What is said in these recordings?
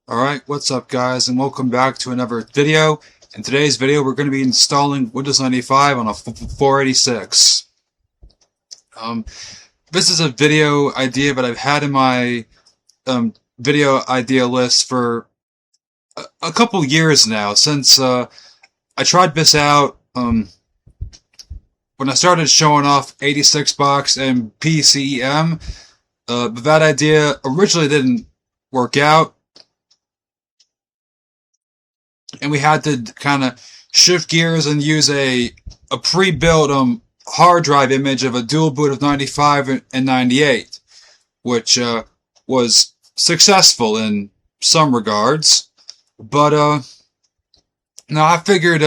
Alright, what's up guys, and welcome back to another video. In today's video we're going to be installing Windows 95 on a 486. This is a video idea that I've had in my video idea list for a couple years now, since I tried this out when I started showing off 86box and PCEM. But that idea originally didn't work out, and we had to kind of shift gears and use a pre-built hard drive image of a dual boot of 95 and 98, which was successful in some regards. But now I figured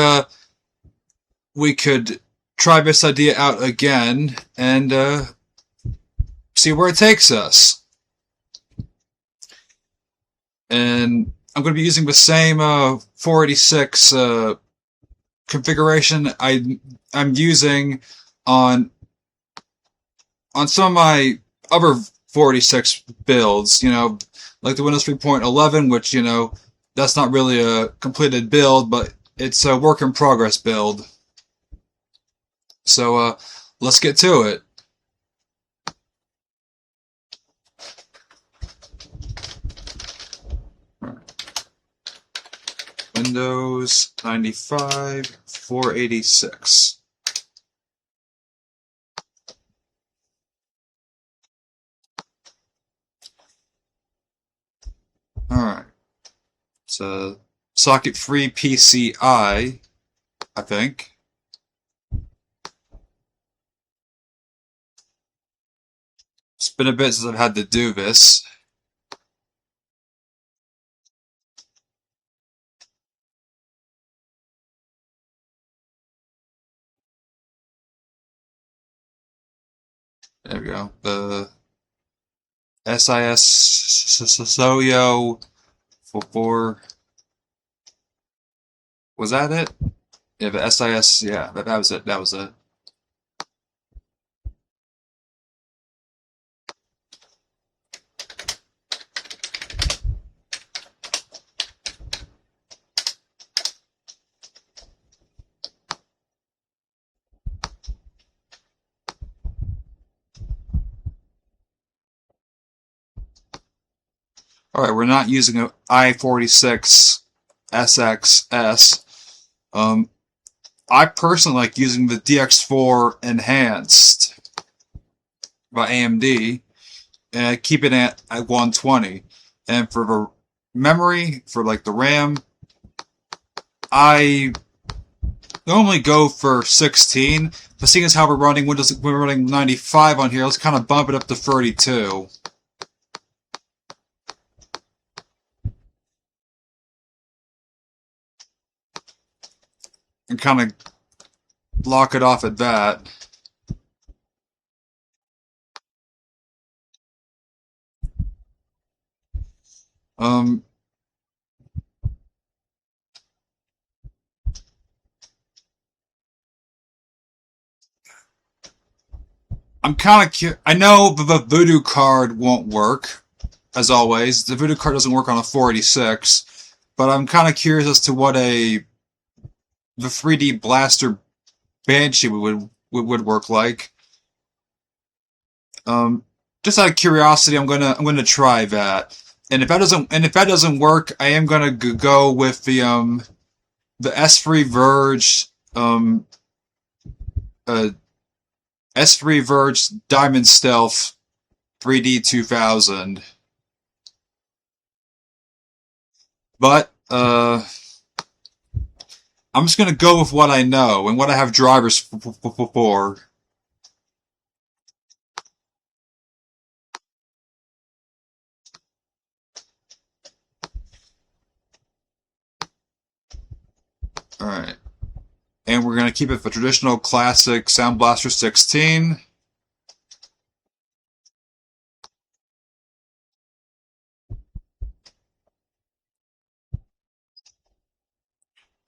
we could try this idea out again and see where it takes us. And I'm going to be using the same 486 configuration I'm using on some of my other 486 builds, like the Windows 3.11, which, that's not really a completed build, but it's a work in progress build. So let's get to it. Windows 95 486. Alright. It's a socket-free PCI, I think. It's been a bit since I've had to do this. There we go. The SIS Soyo 4. Was that it? Yeah, the SIS. Yeah, that was it. That was it. Alright, we're not using an i46 SXS. I personally like using the DX4 Enhanced by AMD, and I keep it at 120. And for the memory, for like the RAM, I normally go for 16, but seeing as how we're running 95 on here, let's kind of bump it up to 32. And kind of lock it off at that. I'm kind of I know the Voodoo card won't work, as always. The Voodoo card doesn't work on a 486, but I'm kind of curious as to what the 3D Blaster Banshee would work like. Just out of curiosity, I'm gonna try that. And if that doesn't work, I am gonna go with the S3 Verge S3 Verge Diamond Stealth 3D 2000. But I'm just gonna go with what I know and what I have drivers for. Alright. And we're going to keep it the traditional classic Sound Blaster 16.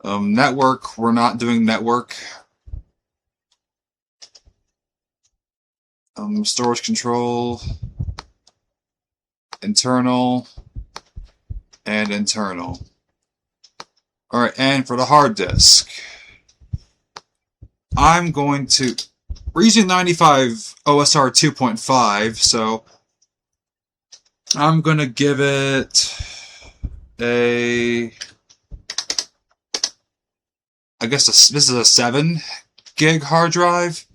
Network, we're not doing network. Storage control. Internal. and internal. Alright, and for the hard disk, I'm going to... We're using 95 OSR 2.5, so I'm going to give it a... I guess this is a 7 gig hard drive.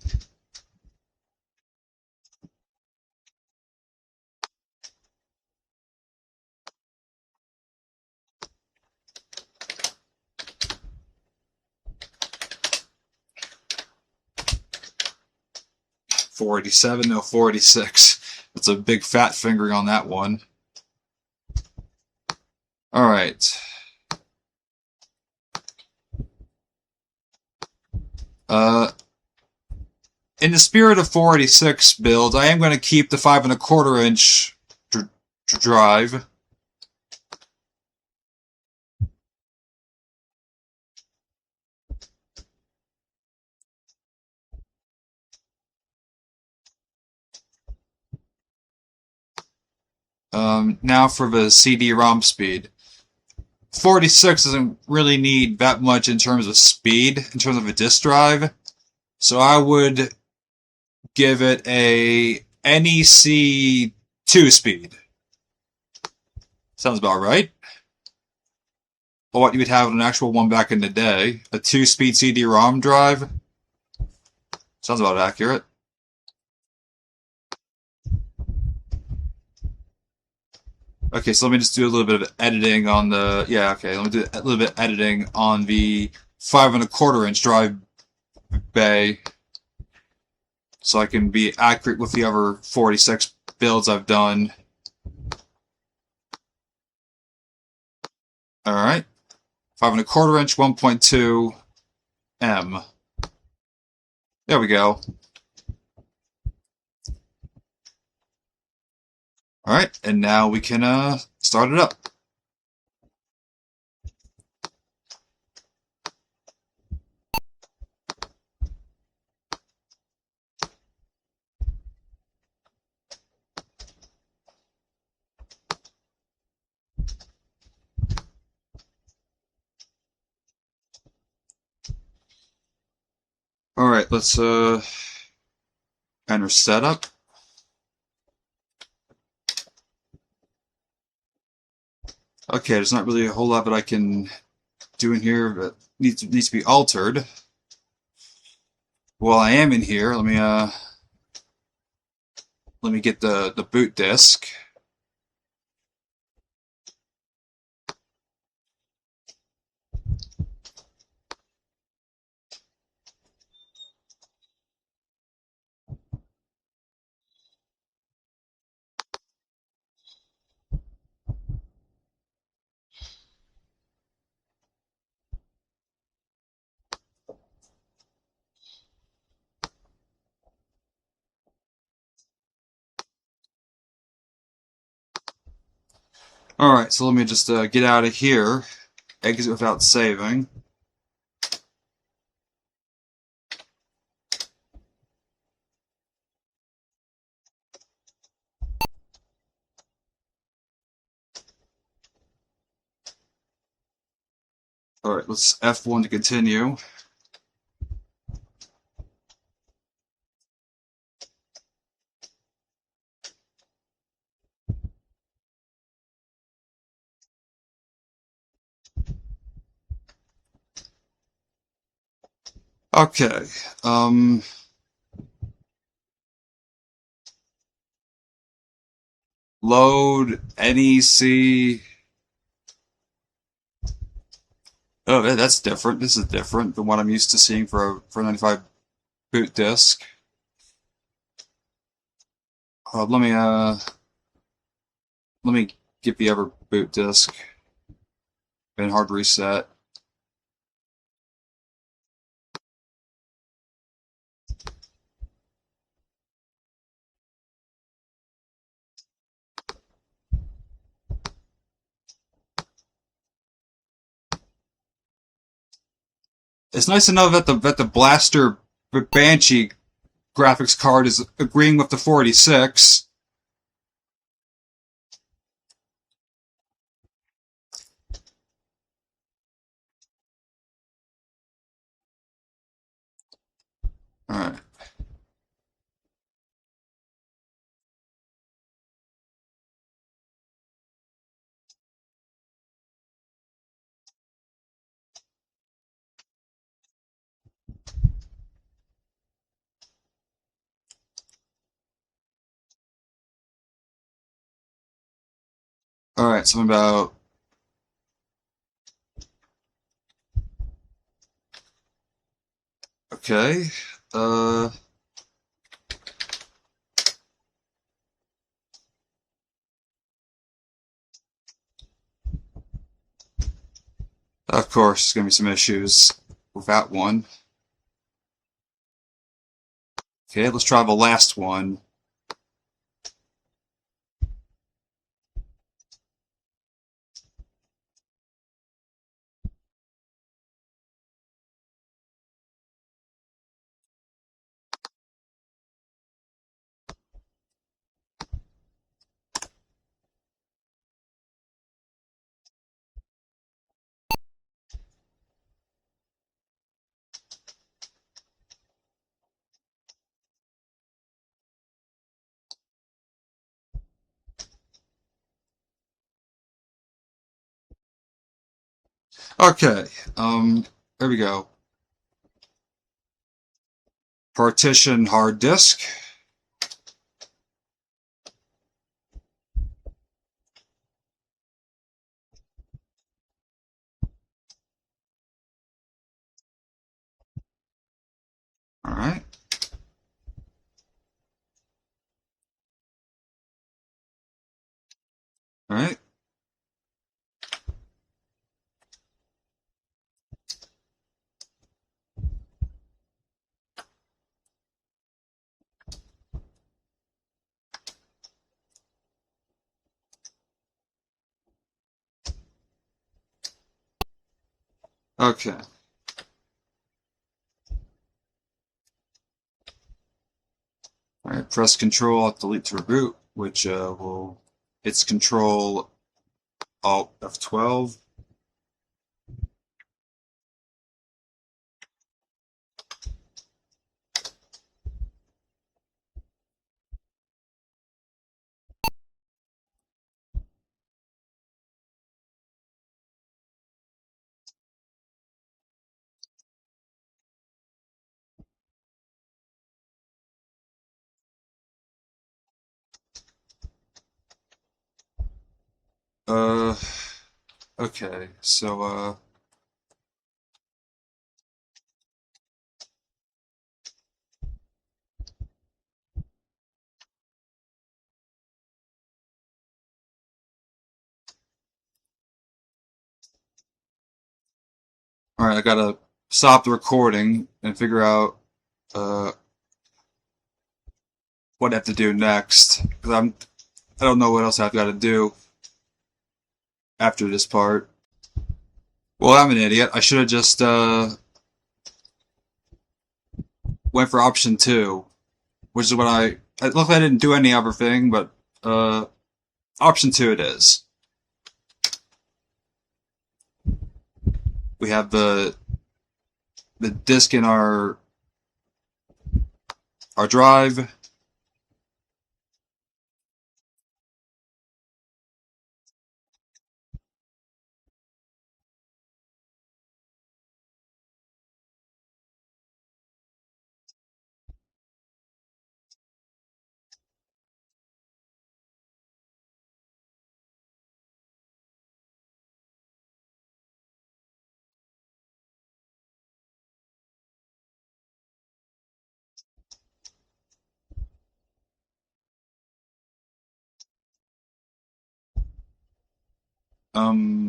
$487, no, $486. That's a big fat fingering on that one. Alright. In the spirit of 486 build, I am going to keep the 5 1/4 inch drive. Now for the CD-ROM speed. 486 doesn't really need that much in terms of speed, in terms of a disk drive. So I would give it a NEC 2 speed. Sounds about right. Or what you would have in an actual one back in the day. A 2-speed CD-ROM drive. Sounds about accurate. Okay, so let me just do a little bit of editing on the... Yeah, okay, let me do a little bit of editing on the 5 1/4 inch drive bay, so I can be accurate with the other 46 builds I've done. Alright. 5 1/4 inch 1.2 M. There we go. Alright, and now we can start it up. Alright, let's enter setup. Okay, there's not really a whole lot that I can do in here that needs to be altered. While I am in here, let me get the boot disk. Alright, so let me just get out of here, exit without saving. Alright, let's F1 to continue. Okay, load NEC. Oh, that's different. This is different than what I'm used to seeing for a 95 boot disk. Let me get the other boot disk. Been hard reset. It's nice to know that the Blaster Banshee graphics card is agreeing with the 486. Alright. Alright, something about... Okay. Uh... Of course, there's gonna be some issues with that one. Okay, let's try the last one. Okay, there we go. Partition hard disk. Alright. Alright. Okay. Alright, press Control Alt Delete to reboot, which will... It's Control Alt F12. Uh, okay, so, alright, I gotta stop the recording and figure out, uh, what I have to do next. Because I don't know what else I've got to do after this part. Well, I'm an idiot. I should have just, went for option 2, which is what it looked like I didn't do any other thing, but, option 2 it is. We have the disk in our drive.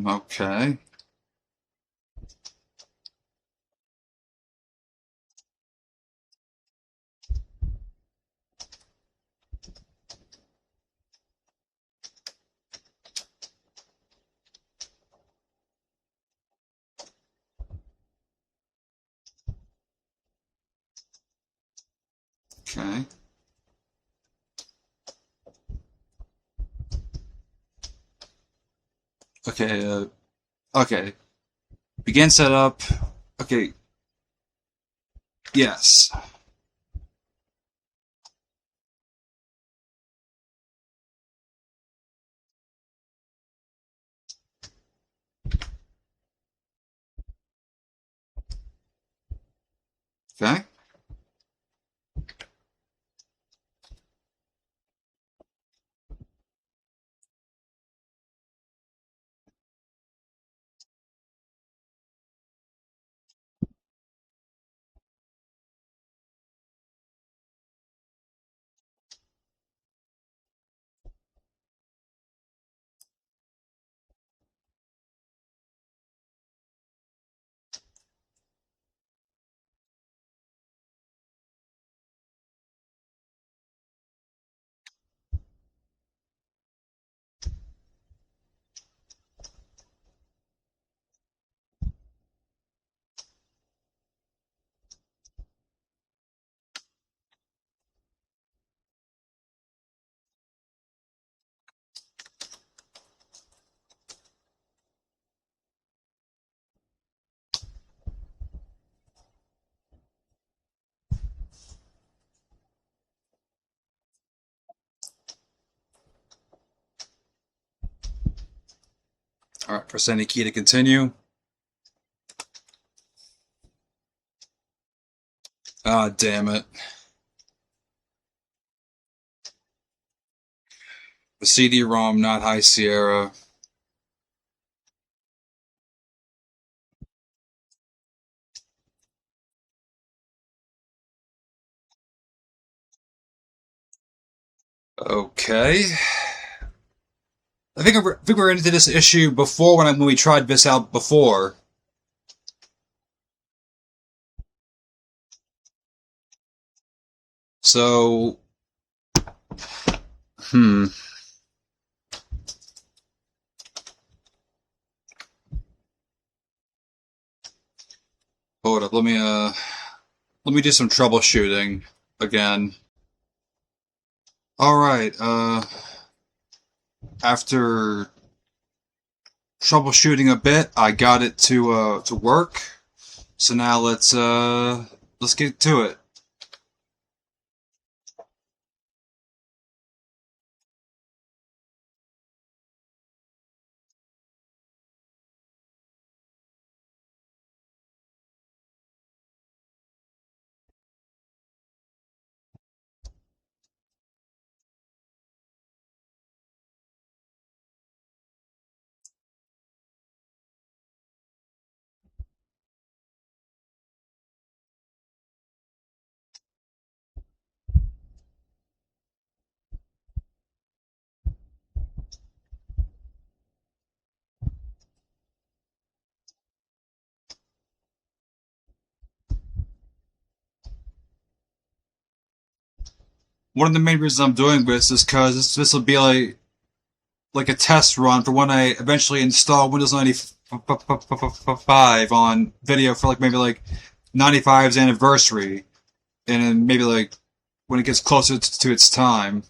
Okay. Okay. Okay, okay. Begin setup. Okay. Yes. Okay. All right. Press any key to continue. Ah, damn it. The CD-ROM, not High Sierra. Okay. I think we ran into this issue before when we tried this out before. So, hmm. Hold up. Let me do some troubleshooting again. All right. After troubleshooting a bit, I got it to work. So now let's get to it. One of the main reasons I'm doing this is because this will be like a test run for when I eventually install Windows 95 on video for like maybe like 95's anniversary, and then maybe like when it gets closer to its time.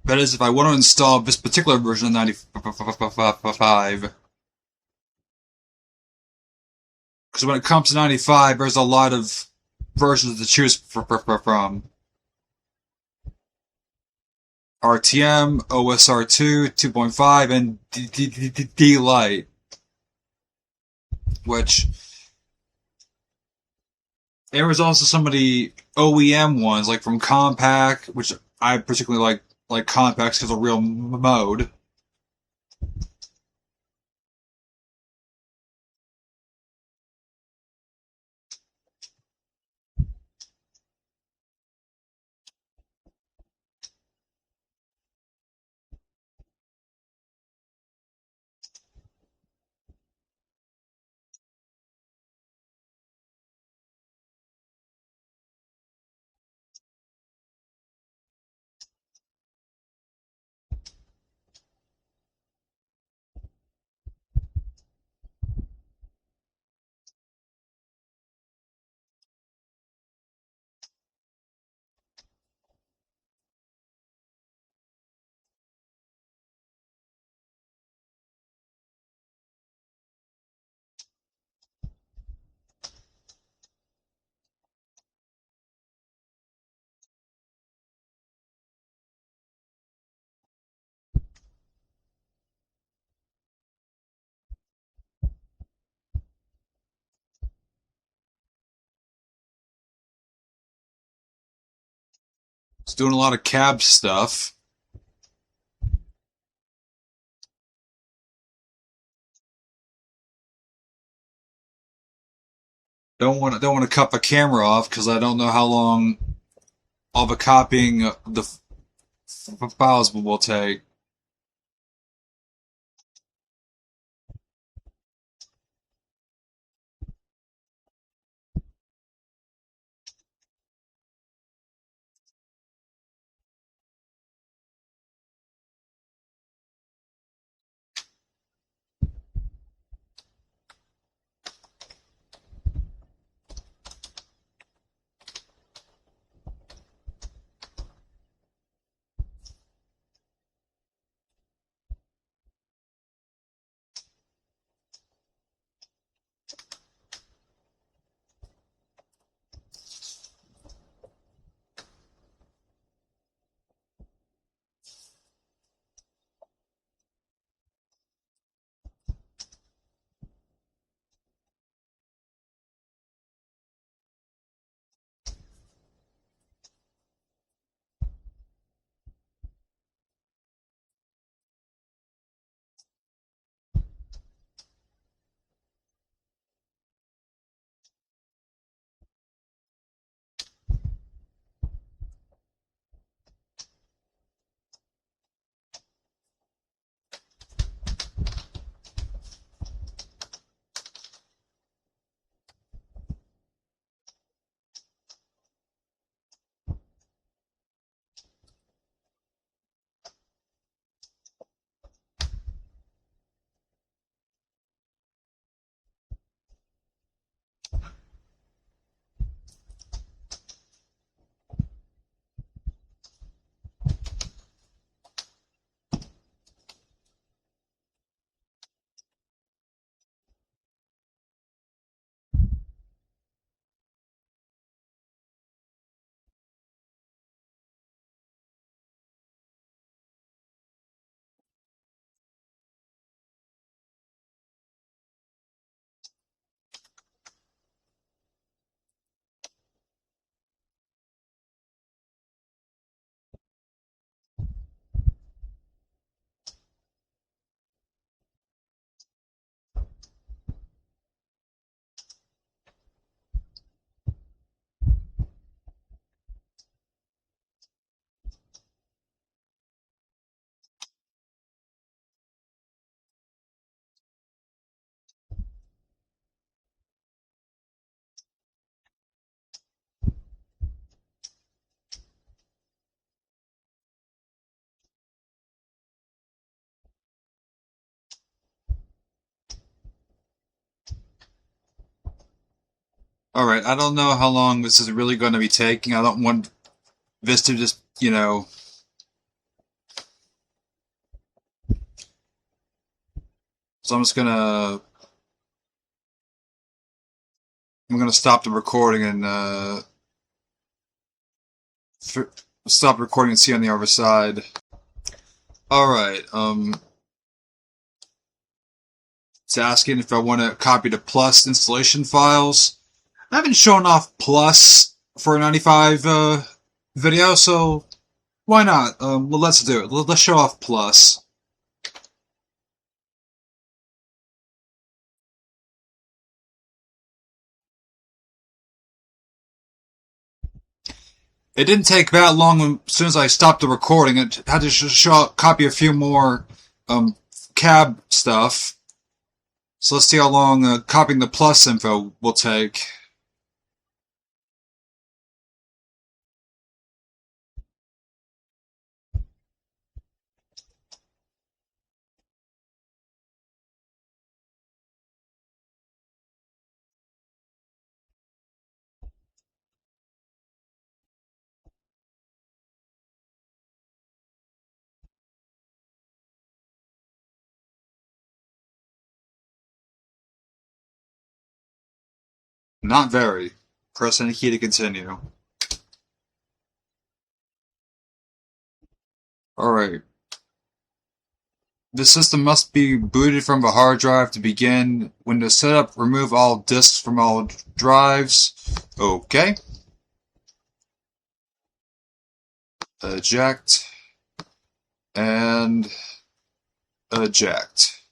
That is, if I want to install this particular version of 95, because when it comes to 95, there's a lot of versions to choose from. RTM, OSR2, 2.5, and D-Lite, which there was also some of the OEM ones, like from Compaq, which I particularly like Compaq because of real mode. It's doing a lot of cab stuff. Don't want to cut the camera off because I don't know how long all the copying the files will take. Alright, I don't know how long this is really going to be taking. I don't want this to just, so I'm gonna stop the recording and, stop recording and see on the other side. Alright, it's asking if I want to copy the Plus installation files. I haven't shown off Plus for a 95 video, so why not? Well, let's do it. Let's show off Plus. It didn't take that long as soon as I stopped the recording. It had to copy a few more cab stuff. So let's see how long copying the Plus info will take. Not very. Press any key to continue. Alright. The system must be booted from the hard drive to begin. Windows setup, remove all disks from all drives. Okay. eject, and eject.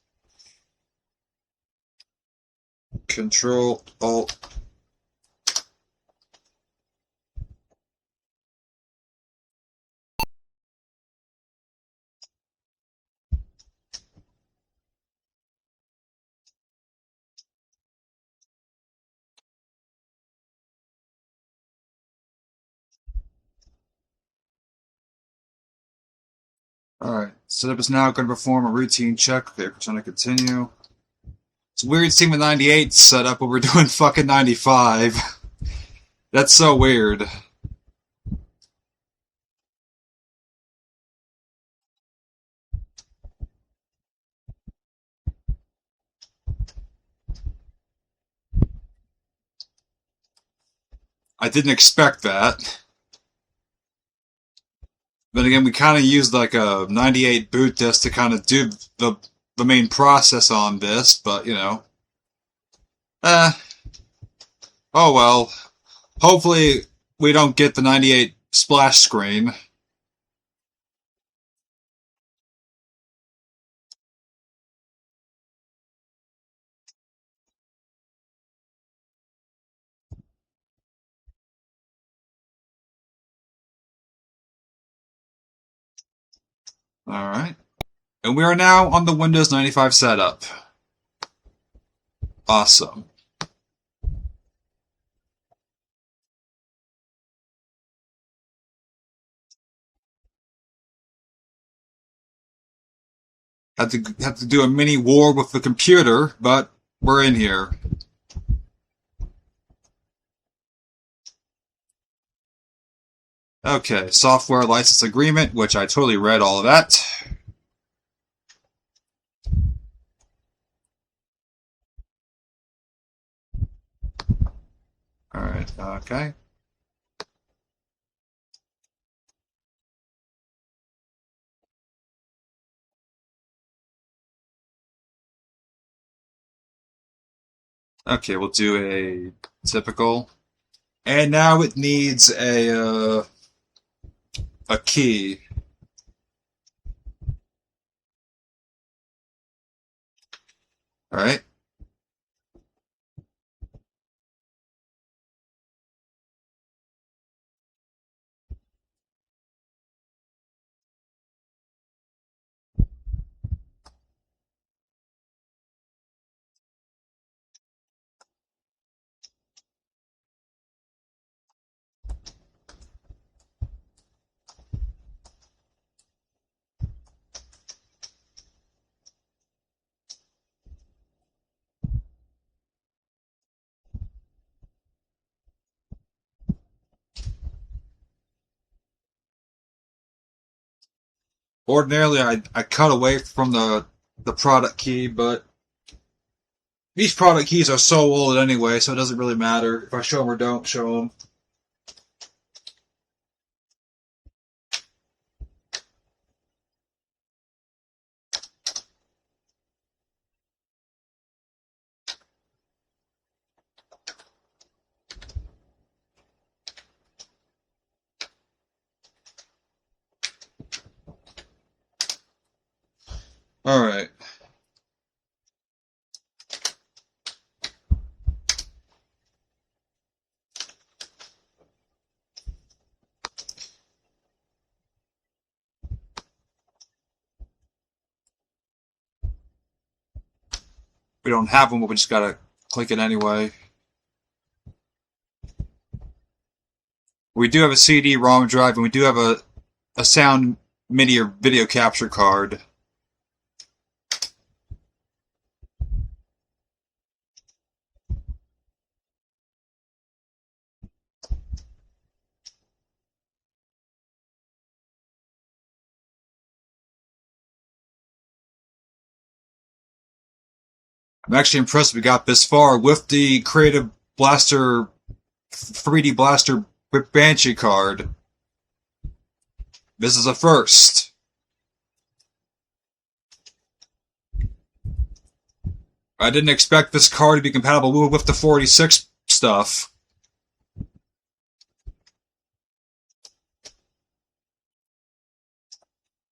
Control Alt. Alright, setup is now going to perform a routine check. Okay, we're trying to continue. It's weird seeing the 98 set up, but we're doing fucking 95. That's so weird. I didn't expect that. But again, we kind of used like a 98 boot disk to kind of do the main process on this, but you know. Oh well. Hopefully we don't get the 98 splash screen. Alright. And we are now on the Windows 95 setup. Awesome. Had to do a mini war with the computer, but we're in here. Okay, software license agreement, which I totally read all of that. Alright, okay. Okay, we'll do a typical. And now it needs a key. Alright. Ordinarily, I cut away from the product key, but these product keys are so old anyway, so it doesn't really matter if I show them or don't show them. Alright. We don't have them, but we just gotta click it anyway. We do have a CD-ROM drive, and we do have a sound MIDI or video capture card. I'm actually impressed we got this far with the Creative Blaster 3D Blaster Banshee card. This is a first. I didn't expect this card to be compatible with the 46 stuff.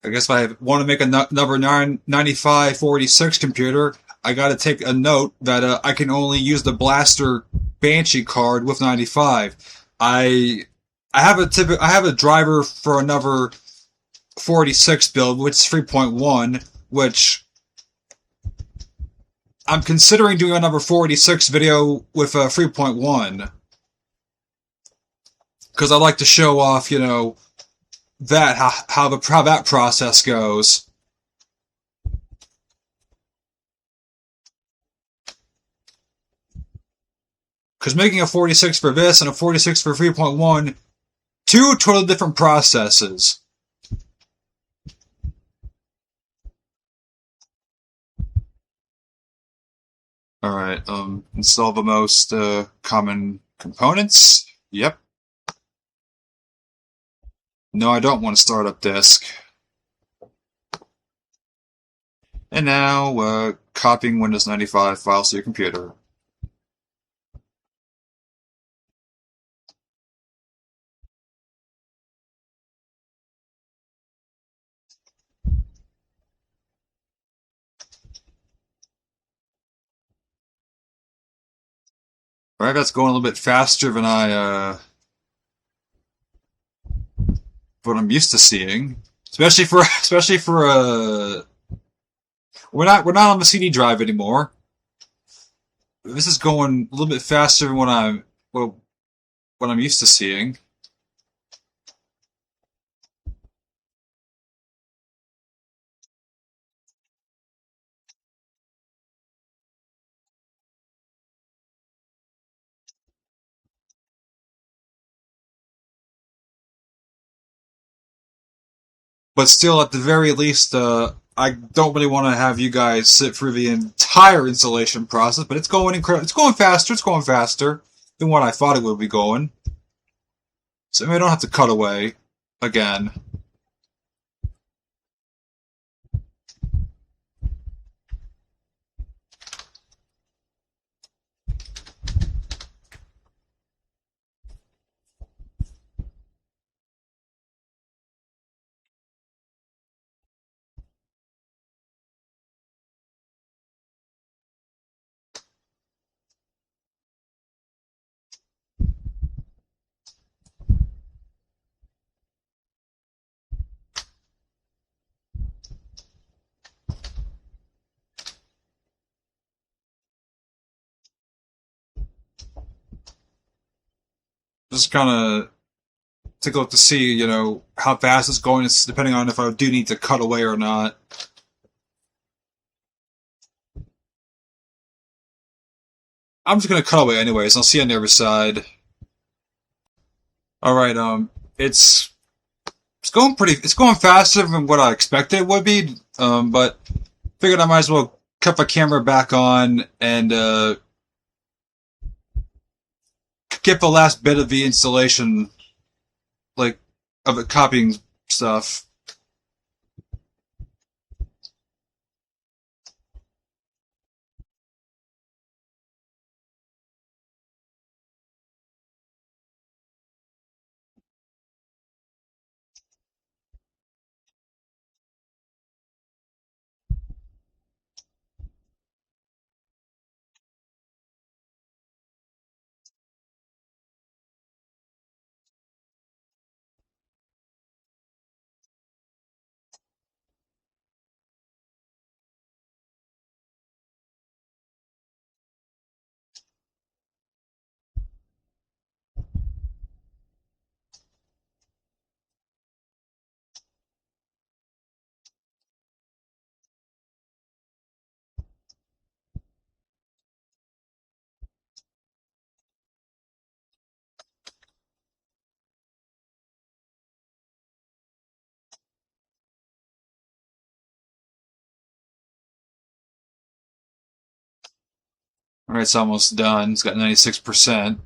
I guess if I want to make another 9546 computer, I got to take a note that I can only use the Blaster Banshee card with 95. I I have a driver for another 46 build, which is 3.1, which I'm considering doing another 46 video with 3.1 because I like to show off, that how that process goes. Because making a 46 for this and a 46 for 3.1, two totally different processes. Alright, install the most common components. Yep. No, I don't want a startup disk. And now, copying Windows 95 files to your computer. Alright, that's going a little bit faster than what I'm used to seeing. Especially for we're not on the CD drive anymore. This is going a little bit faster than what I'm used to seeing. But still, at the very least, I don't really want to have you guys sit through the entire installation process. But it's going it's going faster. It's going faster than what I thought it would be going. So I don't have to cut away again. Just kind of take a look to see, how fast it's going. It's depending on if I do need to cut away or not. I'm just gonna cut away anyways. I'll see you on the other side. All right. It's going faster than what I expected it would be. But figured I might as well cut the camera back on and get the last bit of the installation, like of the copying stuff. All right, it's almost done. It's got 96%.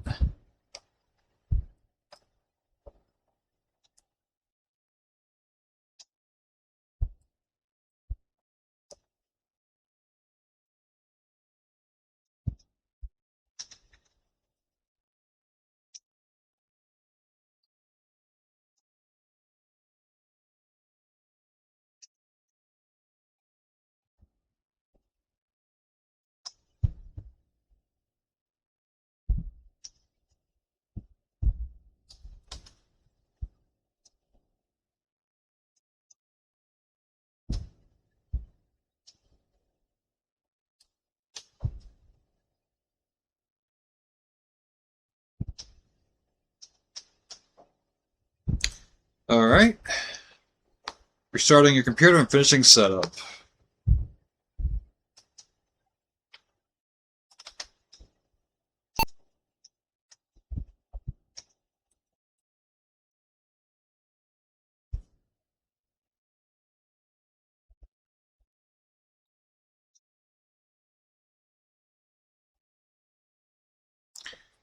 Alright. Restarting your computer and finishing setup.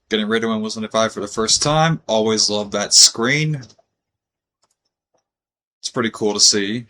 Getting rid of Windows 95 for the first time. Always love that screen. It's pretty cool to see.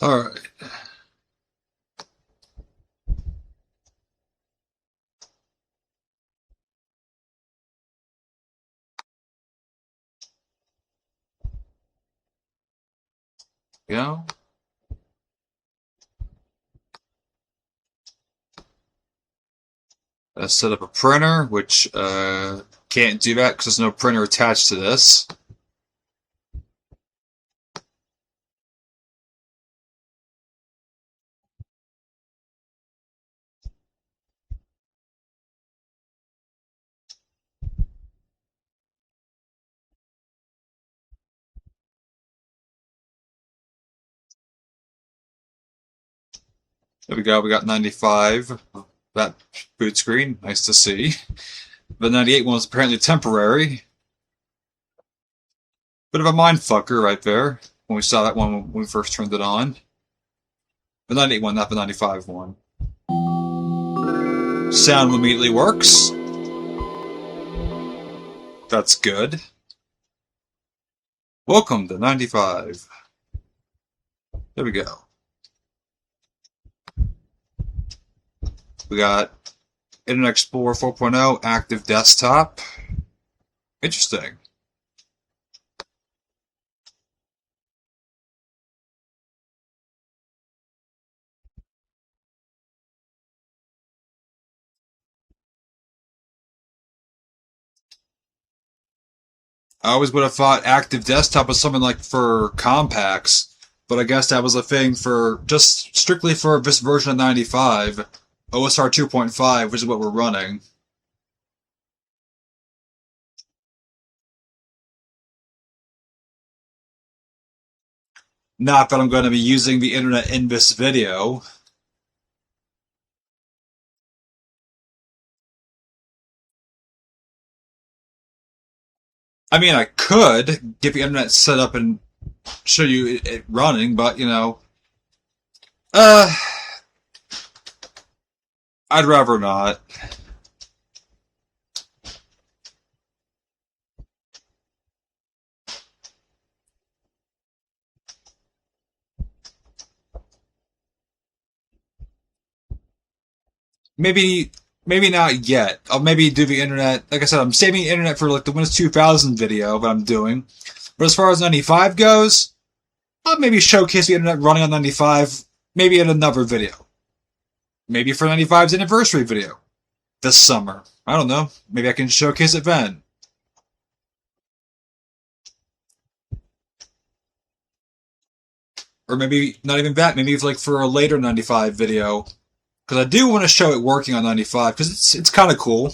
Alright. Yeah. Let's set up a printer, which can't do that because there's no printer attached to this. There we go, we got 95. That boot screen, nice to see. The 98 one was apparently temporary. Bit of a mindfucker right there when we saw that one when we first turned it on. The 98 one, not the 95 one. Sound immediately works. That's good. Welcome to 95. There we go. We got Internet Explorer 4.0 active desktop. Interesting. I always would have thought active desktop was something like for compacts, but I guess that was a thing for just strictly for this version of 95, OSR 2.5, which is what we're running. Not that I'm going to be using the internet in this video. I mean, I could get the internet set up and show you it running, but you know, uh, I'd rather not. Maybe, maybe not yet. I'll maybe do the internet. Like I said, I'm saving the internet for like the Windows 2000 video that I'm doing. But as far as 95 goes, I'll maybe showcase the internet running on 95, maybe in another video. Maybe for 95's anniversary video this summer. I don't know. Maybe I can showcase it then. Or maybe not even that. Maybe it's like for a later 95 video. Because I do want to show it working on 95 because it's kind of cool.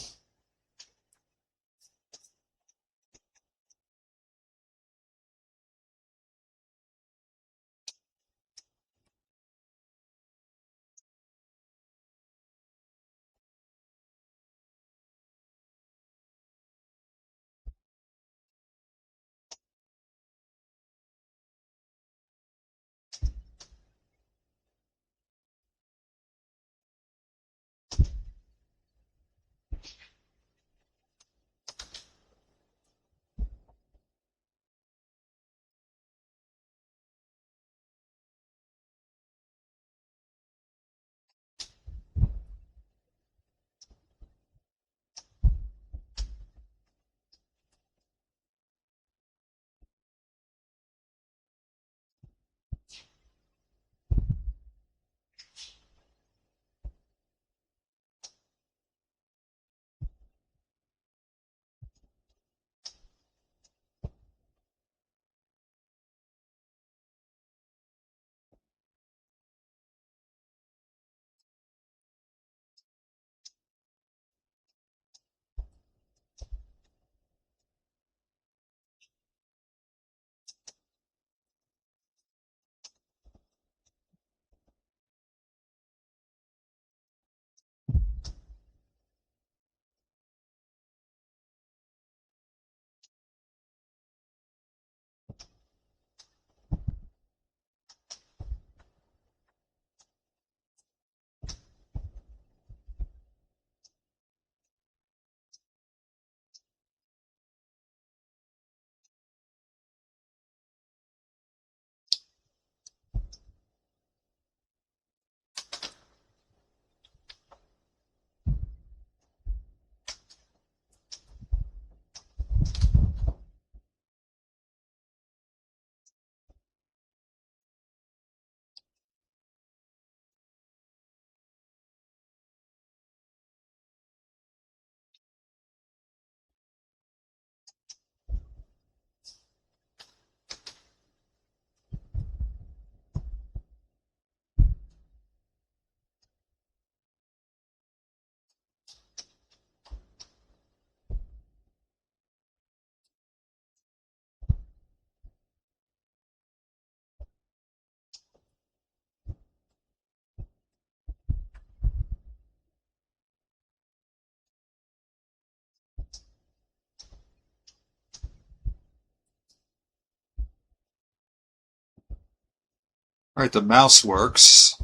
Alright, the mouse works.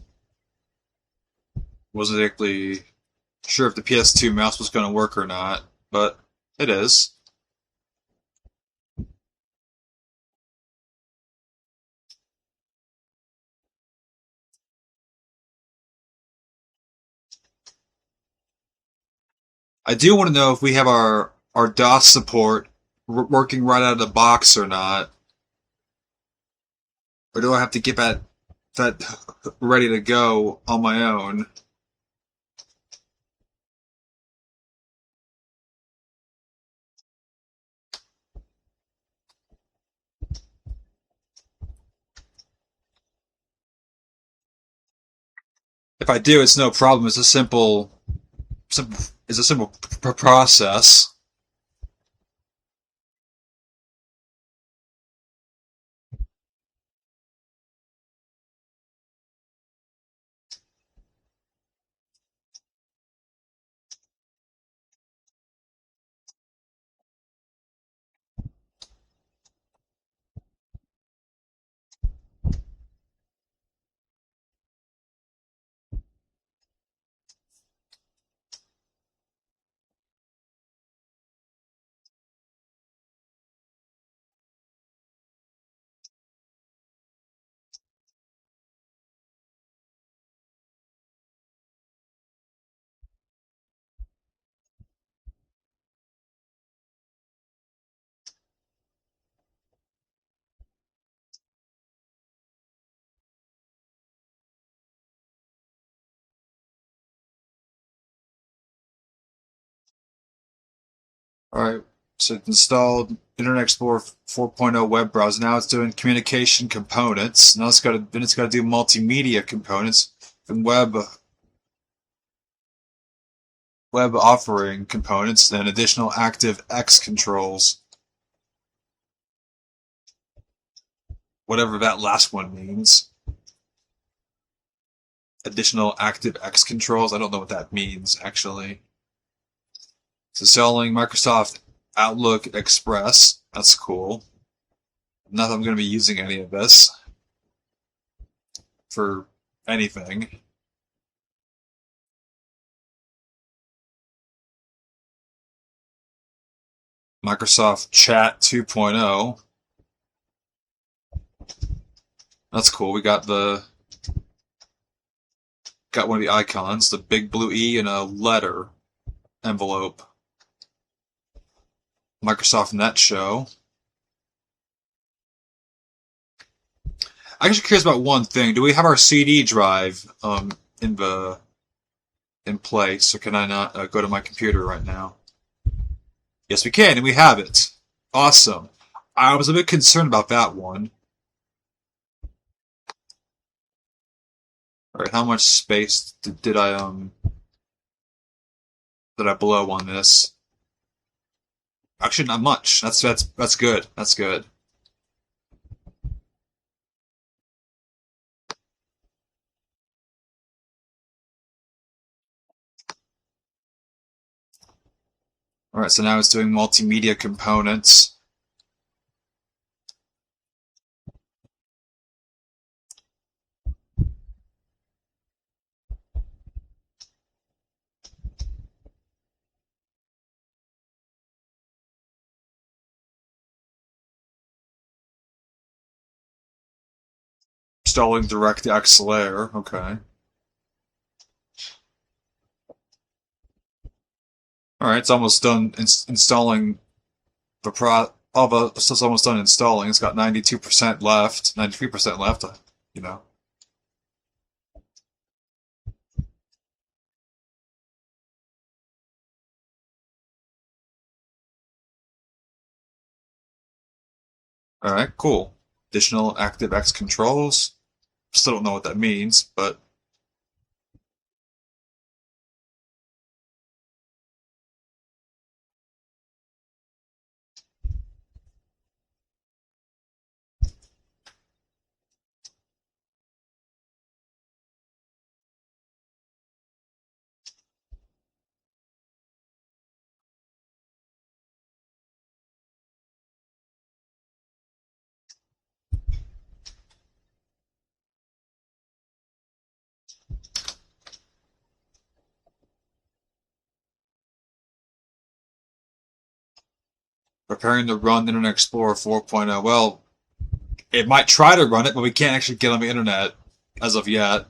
Wasn't exactly sure if the PS2 mouse was going to work or not, but it is. I do want to know if we have our DOS support working right out of the box or not, or do I have to get that ready to go on my own? If I do, it's no problem. Simple, it's a simple process. All right, so it installed Internet Explorer 4.0 web browser. Now it's doing communication components. Now it's got to do multimedia components and web offering components, then additional ActiveX controls, whatever that last one means. Additional ActiveX controls. I don't know what that means actually. So selling Microsoft Outlook Express. That's cool. Not that I'm going to be using any of this for anything. Microsoft Chat 2.0. That's cool. We got one of the icons, the big blue E and a letter envelope. Microsoft Net Show. I'm actually curious about one thing. Do we have our CD drive in the in place, or can I not go to my computer right now? Yes, we can, and we have it. Awesome. I was a bit concerned about that one. All right, how much space did I blow on this? Actually, not much. That's good. That's good. All right, so now it's doing multimedia components. Installing DirectX layer. Okay. All right, it's almost done installing the pro. All the stuff's almost done installing. It's got 92% left, 93% left. You know. All right, cool. Additional ActiveX controls. Still don't know what that means, but preparing to run Internet Explorer 4.0. Well, it might try to run it, but we can't actually get on the internet as of yet.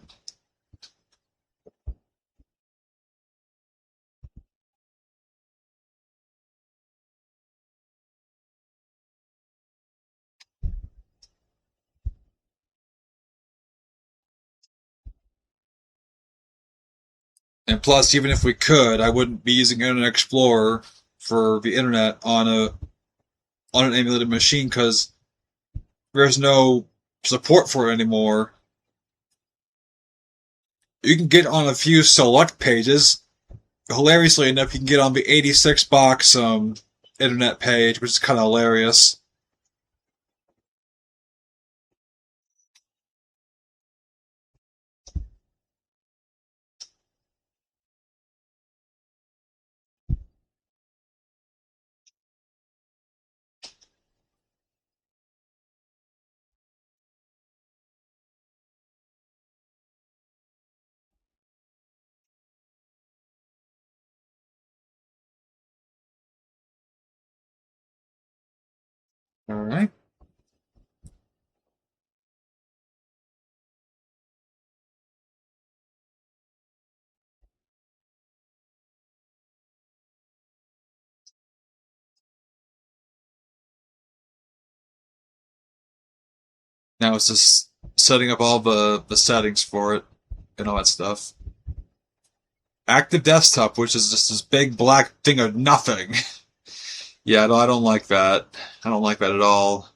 And plus, even if we could, I wouldn't be using Internet Explorer for the internet on an emulated machine because there's no support for it anymore. You can get on a few select pages. Hilariously enough, you can get on the 86 box internet page, which is kind of hilarious. All right. Now it's just setting up all the settings for it and all that stuff. Active desktop, which is just this big black thing of nothing. Yeah, no, I don't like that. I don't like that at all.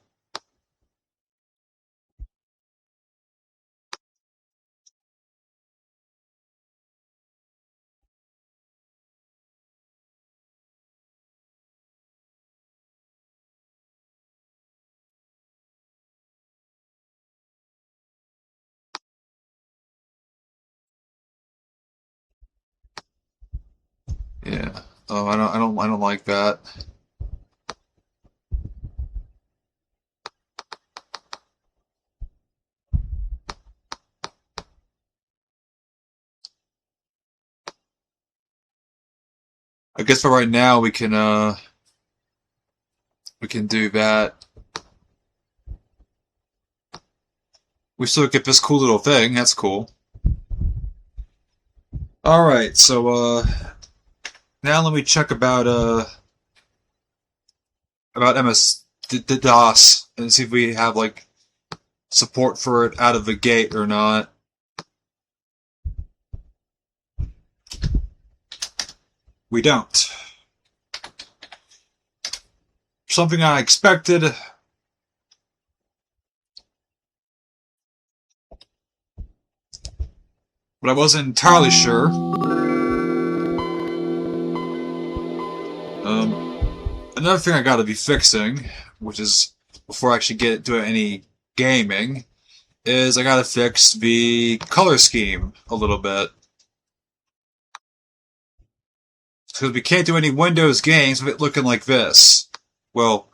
Yeah. Oh, I don't like that. I guess for right now we can do that. We still get this cool little thing. That's cool. All right. So now let me check about MS DOS and see if we have like support for it out of the gate or not. We don't. Something I expected, but I wasn't entirely sure. Another thing I gotta be fixing, which is before I actually get to any gaming, is I gotta fix the color scheme a little bit. Because we can't do any Windows games with it looking like this. Well,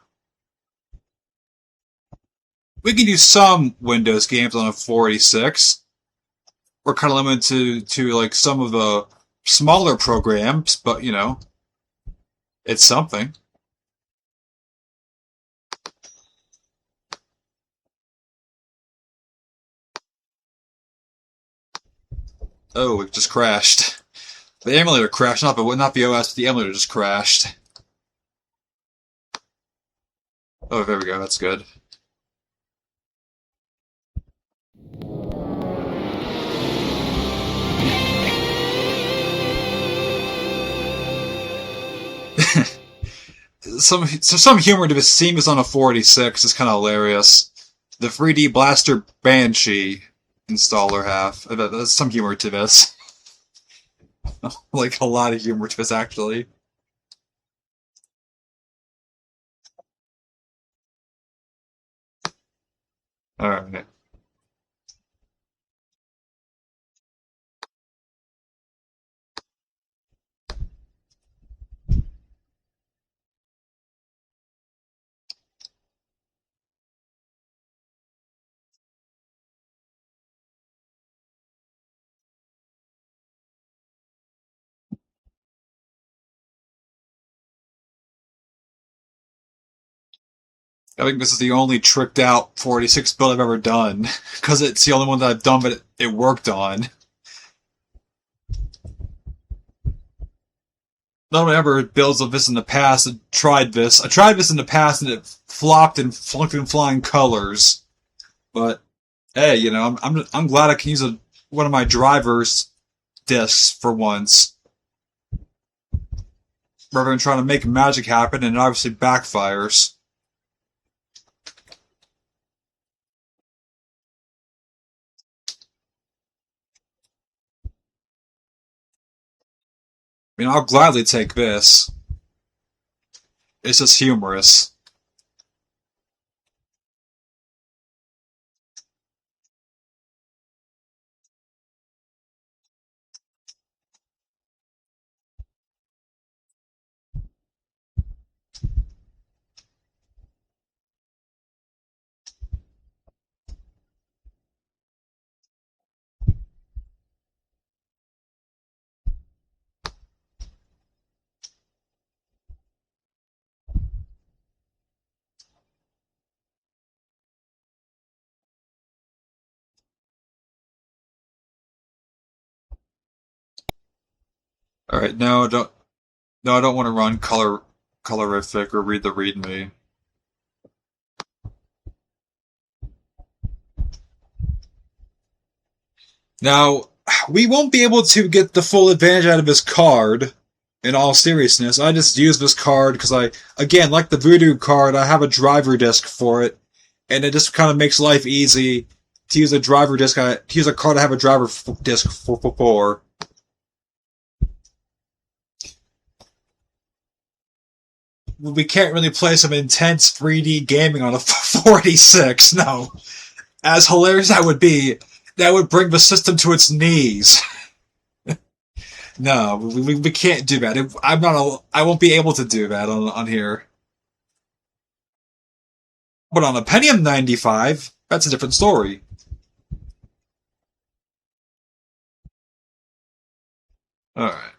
we can do some Windows games on a 486. We're kind of limited to like some of the smaller programs, but you know, it's something. Oh, it just crashed. The emulator crashed, not the OS, but the emulator just crashed. Oh, there we go. That's good. Some humor to this seam is on a 486 is kind of hilarious. The 3D Blaster Banshee installer half. There's some humor to this. Like a lot of humor to this actually. All right. I think this is the only tricked out 46 build I've ever done, because it's the only one that I've done, but it worked on. No one ever builds of this in the past and tried this. I tried this in the past and it flopped and flunked in flying colors. But hey, I'm glad I can use one of my driver's discs for once, rather than trying to make magic happen and it obviously backfires. I mean, I'll gladly take this. It's just humorous. All right, no, I don't want to run colorific or read the readme. Now, we won't be able to get the full advantage out of this card. In all seriousness, I just use this card because again, like the Voodoo card, I have a driver disc for it, and it just kind of makes life easy to use a driver disc. To use a card I have a driver disc for. We can't really play some intense 3D gaming on a 46. No, as hilarious as that would be, that would bring the system to its knees. No, we can't do that. I won't be able to do that on here. But on a Pentium 95, that's a different story. All right.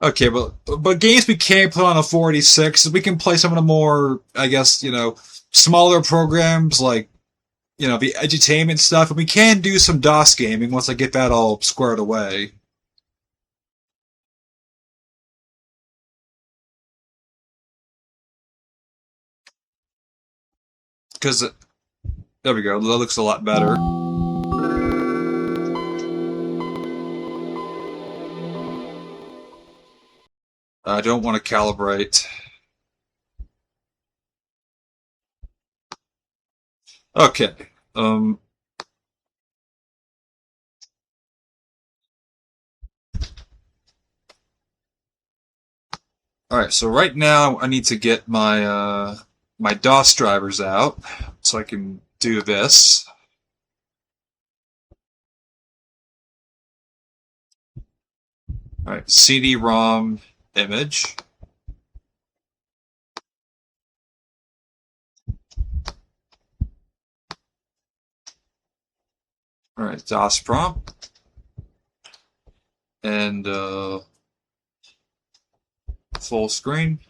Okay, but games we can't play on a 46, we can play some of the more, I guess, smaller programs like, the edutainment stuff, and we can do some DOS gaming once I get that all squared away. Because, there we go, that looks a lot better. I don't want to calibrate. Okay. Um, alright, so right now I need to get my DOS drivers out so I can do this. Alright, CD-ROM image. Alright, DOS prompt. And full screen.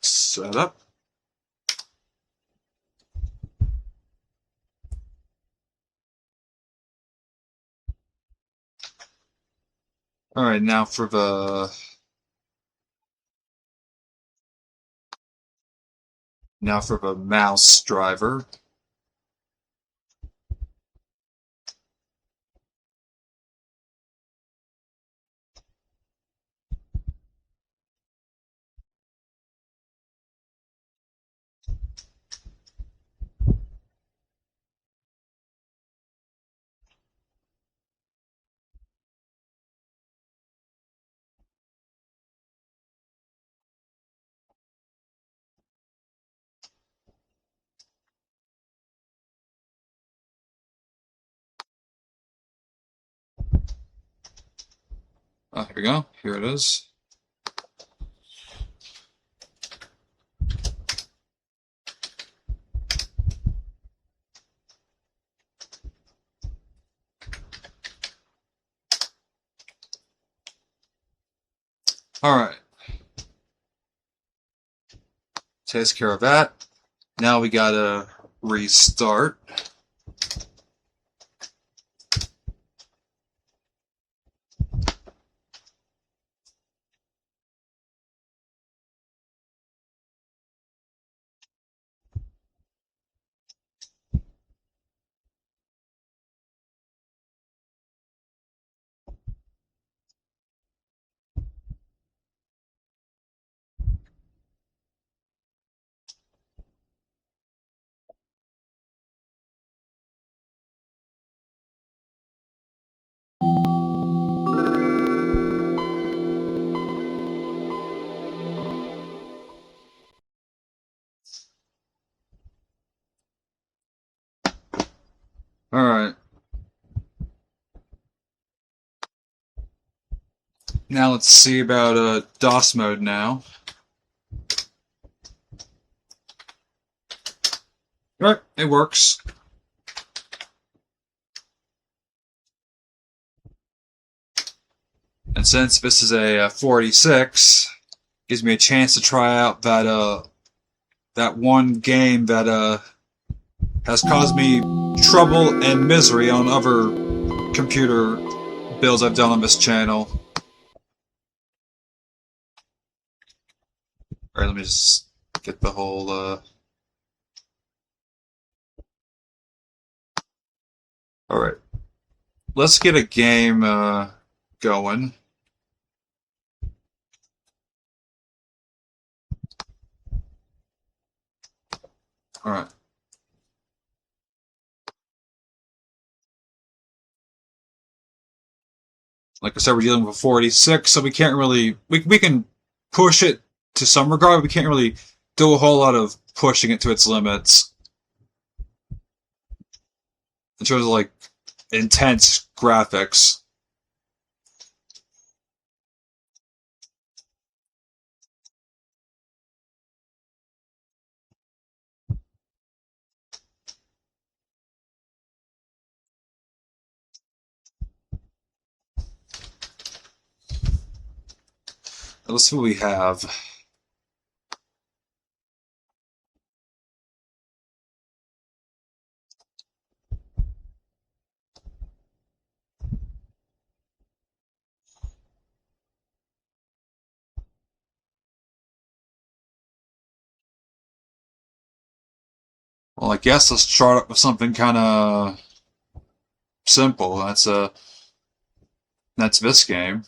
Set up. Alright, now for the mouse driver. Oh, here we go. Here it is. Alright, takes care of that. Now we gotta restart. Alright, now let's see about DOS mode now. Alright, it works. And since this is a 46, gives me a chance to try out that one game that has caused me trouble and misery on other computer builds I've done on this channel. Alright, let me just get the whole Alright. Let's get a game going. Alright. Like I said, we're dealing with a 46, so we can't really we can push it to some regard, but we can't really do a whole lot of pushing it to its limits. In terms of like intense graphics. Let's see what we have. Well, I guess let's start up with something kind of simple. That's this game.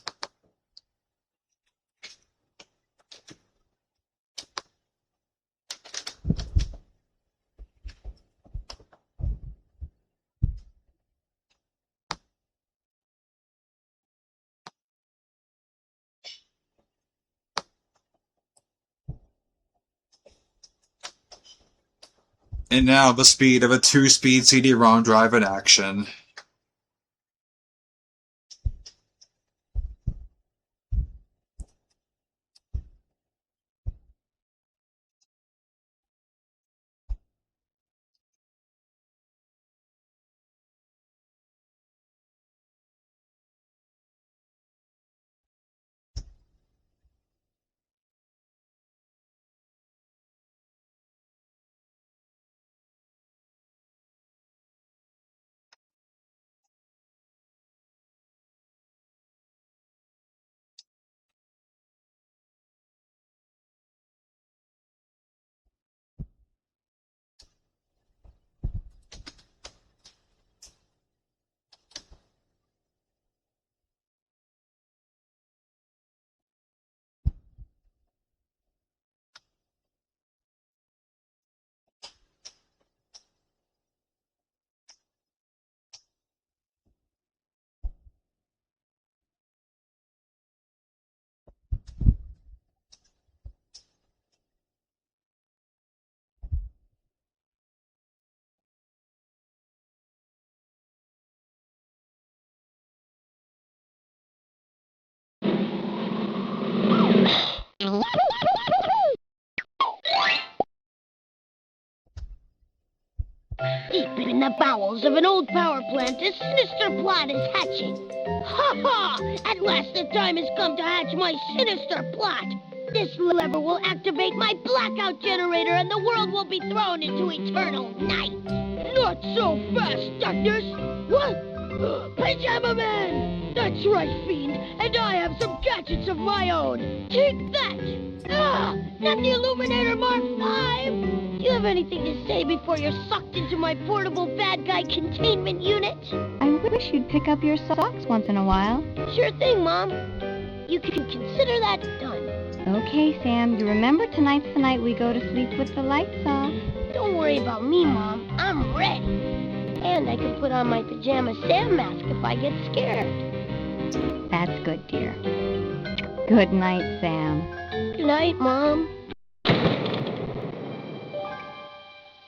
And now the speed of a 2-speed CD-ROM drive in action. Deep in the bowels of an old power plant, a sinister plot is hatching. Ha ha! At last the time has come to hatch my sinister plot. This lever will activate my blackout generator and the world will be thrown into eternal night. Not so fast, Darkness! What? Pajama Man! That's right, Fiend, and I have some gadgets of my own. Take that! Ah, not the Illuminator Mark 5! Do you have anything to say before you're sucked into my portable bad guy containment unit? I wish you'd pick up your socks once in a while. Sure thing, Mom. You can consider that done. Okay, Sam, you remember tonight's the night we go to sleep with the lights off. Don't worry about me, Mom. I'm ready. And I can put on my pajama Sam mask if I get scared. That's good, dear. Good night, Sam. Good night, Mom.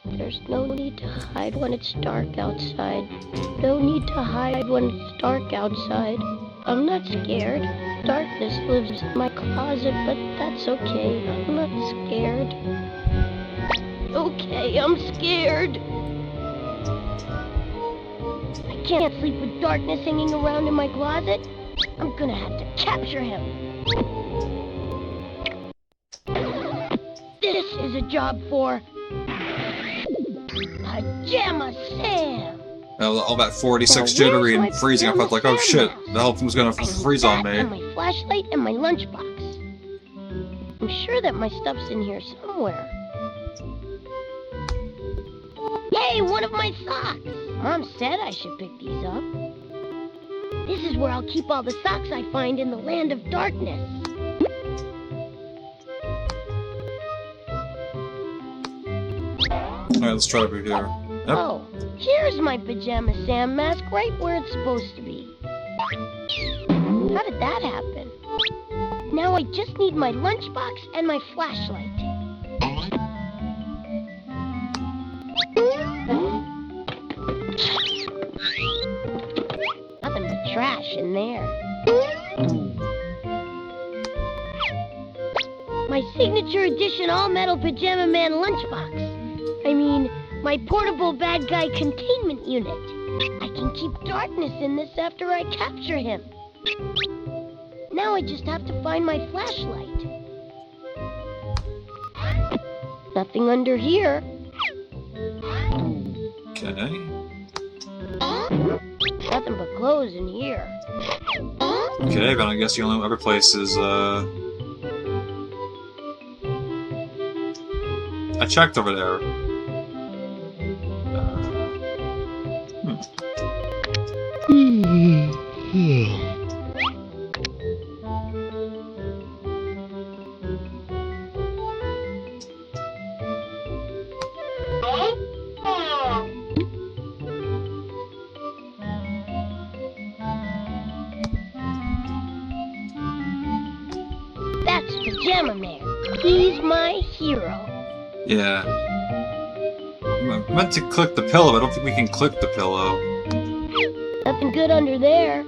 There's no need to hide when it's dark outside. No need to hide when it's dark outside. I'm not scared. Darkness lives in my closet, but that's okay. I'm not scared. Okay, I'm scared. I can't sleep with darkness hanging around in my closet. I'm gonna have to capture him. This is a job for Pajama Sam. All that 46 jittery and freezing, I felt like, oh shit, the whole thing's gonna freeze on me. And my flashlight and my lunchbox. I'm sure that my stuff's in here somewhere. Hey, one of my socks! Mom said I should pick these up. This is where I'll keep all the socks I find in the land of darkness. Alright, let's try over here. Yep. Oh, here's my Pajama Sam mask right where it's supposed to be. How did that happen? Now I just need my lunchbox and my flashlight. Nothing but trash in there. My signature edition all-metal Pajama Man lunchbox. I mean, my portable bad guy containment unit. I can keep darkness in this after I capture him. Now I just have to find my flashlight. Nothing under here. Okay. Nothing but clothes in here. Okay, but I guess the only other place is, I checked over there. That's Pajama Man. He's my hero. Yeah. I meant to click the pillow, but I don't think we can click the pillow. Nothing good under there.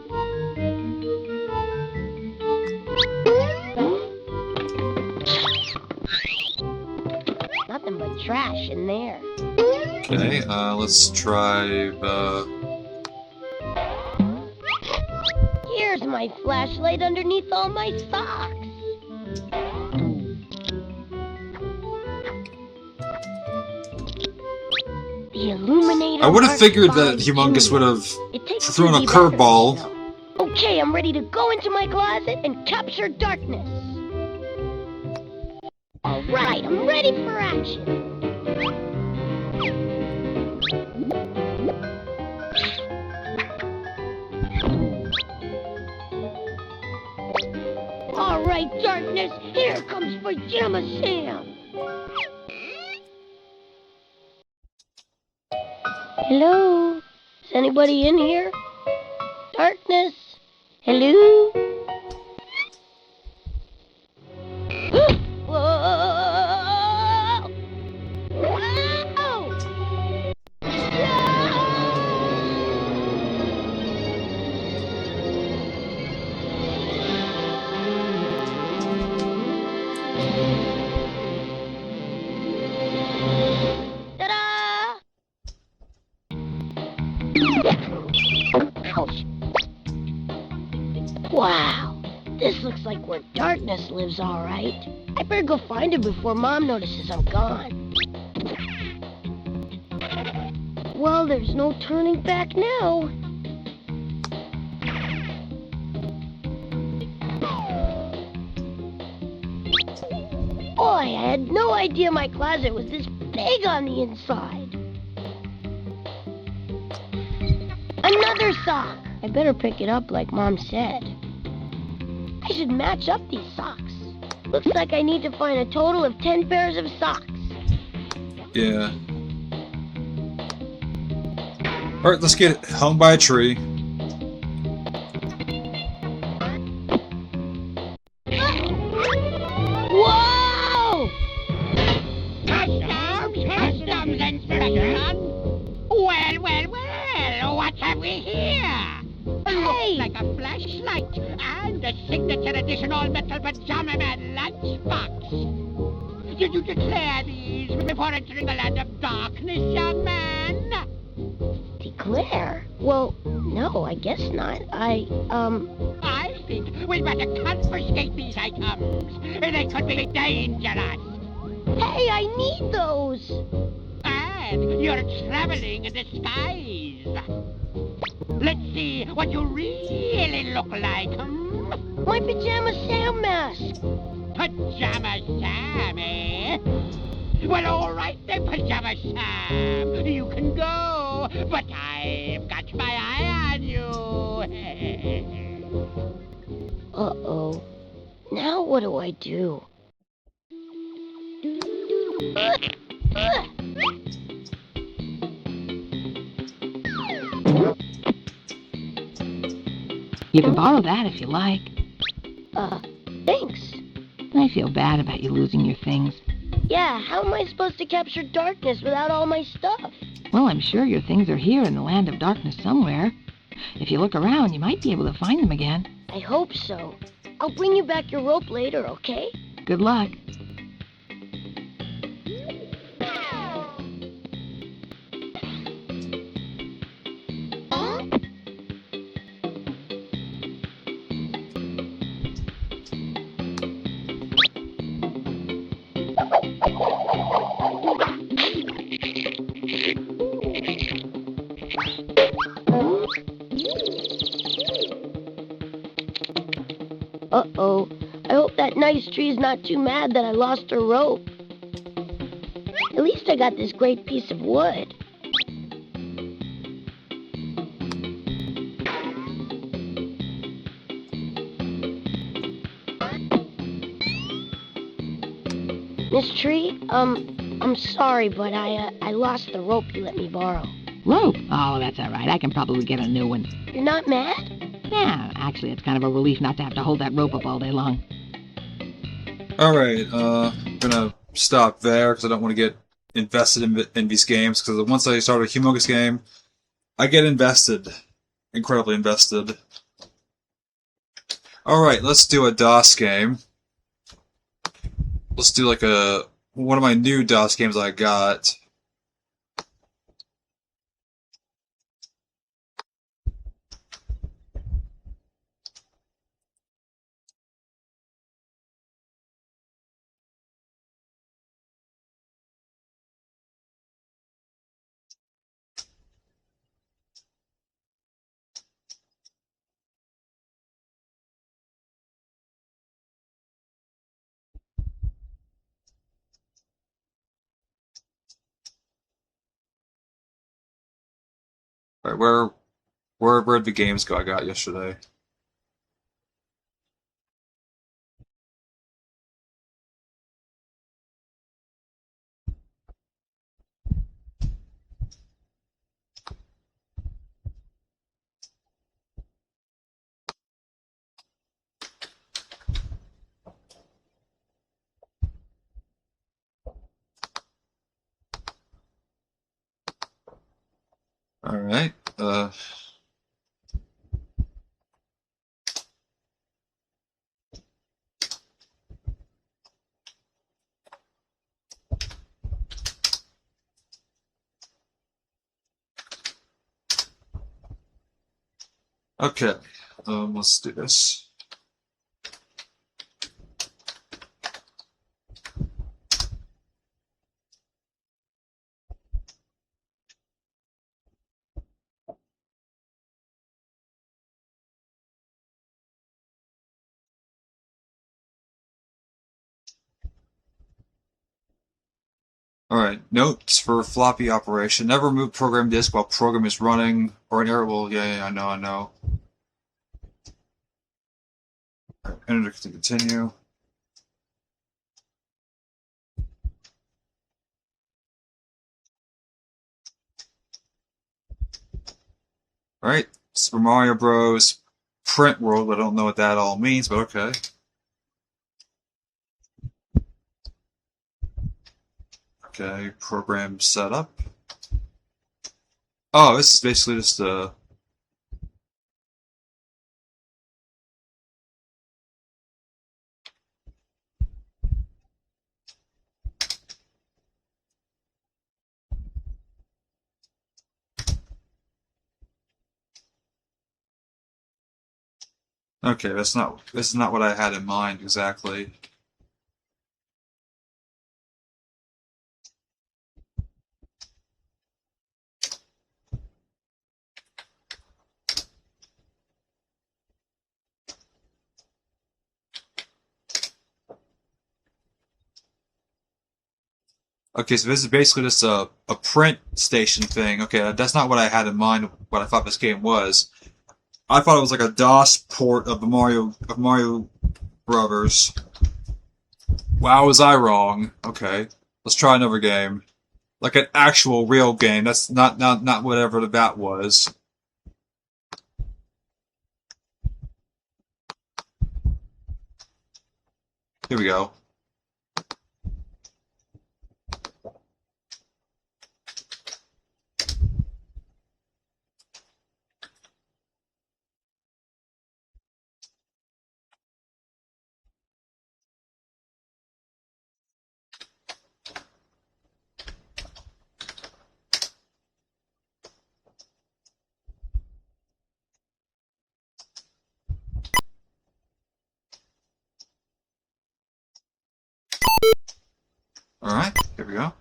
Nothing but trash in there. Okay, let's try the... Here's my flashlight underneath all my socks. The Illuminator. I would have Mark figured V that Humongous would have It takes thrown a 2D curveball. batteries, though. Okay, I'm ready to go into my closet and capture darkness. Alright, I'm ready for action. Alright, darkness, here comes Pajama Sam. Hello? Is anybody in here? Darkness? Hello? Whoa! Whoa! Ta-da! Wow, this looks like where Darkness lives, all right. I better go find him before Mom notices I'm gone. Well, there's no turning back now. Oh, I had no idea my closet was this big on the inside. Another sock. I better pick it up like Mom said. I should match up these socks. Looks like I need to find a total of 10 pairs of socks. Yeah. Alright, let's get hung by a tree. Whoa! Customs inspection. Well, what have we here? Hey! Looks like a flashlight and a signature edition all-metal pajama man lunchbox. Did you declare these before entering the land of darkness, young man? Declare? Well, no, I guess not. I think we'd better confiscate these items. They could be dangerous. Hey, I need those! And you're traveling in disguise. Let's see what you really look like, My Pajama Sam mask! Pajama Sam, eh? Well, all right then, Pajama Sam. You can go, but I've got my eye on you. Uh-oh. Now what do I do? You can borrow that if you like. Thanks. I feel bad about you losing your things. Yeah, how am I supposed to capture Darkness without all my stuff? Well, I'm sure your things are here in the land of darkness somewhere. If you look around, you might be able to find them again. I hope so. I'll bring you back your rope later, okay? Good luck. Uh-oh. I hope that nice tree's not too mad that I lost her rope. At least I got this great piece of wood. Miss Tree, I'm sorry, but I lost the rope you let me borrow. Rope? Oh, that's all right. I can probably get a new one. You're not mad? Yeah, actually, it's kind of a relief not to have to hold that rope up all day long. Alright, I'm gonna stop there because I don't want to get invested in these games, because once I start a Humongous game, I get invested. Incredibly invested. Alright, let's do a DOS game. Let's do like one of my new DOS games I got. Alright, where'd the games go I got yesterday? Alright, okay, let's do this. Alright, notes for floppy operation. Never remove program disk while program is running, or an error will, yeah, I know. Alright, enter to continue. Alright, Super Mario Bros. Print World, I don't know what that all means, but okay. Okay, program setup. Oh, this is basically just a... Okay, this is not what I had in mind exactly. Okay, so this is basically just a print station thing. Okay, that's not what I had in mind, what I thought this game was. I thought it was like a DOS port of the Mario Brothers. Wow, was I wrong? Okay, let's try another game, like an actual real game. That's not whatever that was. Here we go. All right, here we go.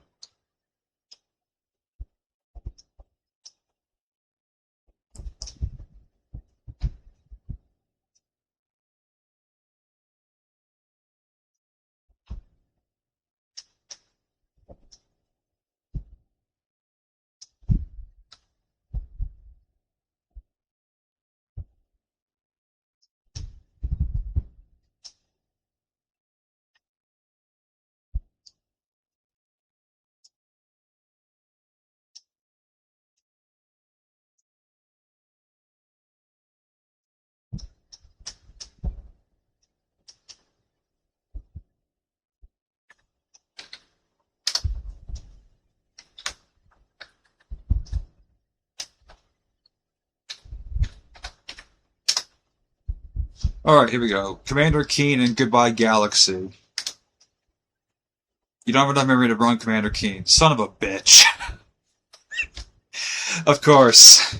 Alright, here we go. Commander Keen and Goodbye Galaxy. You don't have enough memory to run Commander Keen. Son of a bitch. Of course.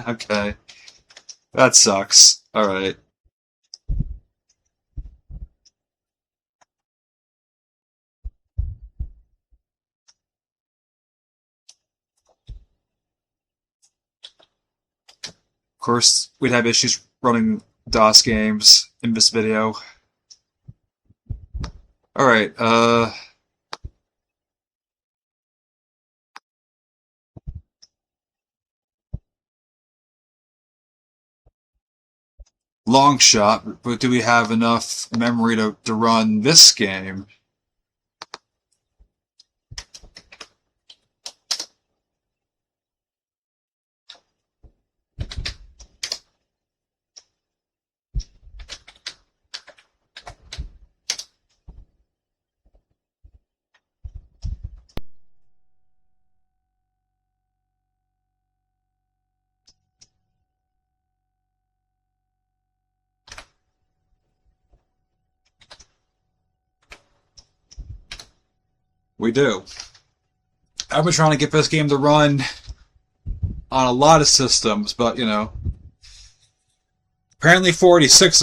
Okay. That sucks. Alright. Of course, we'd have issues running DOS games in this video. Alright, long shot, but do we have enough memory to run this game? We do. I've been trying to get this game to run on a lot of systems, but, you know, apparently 486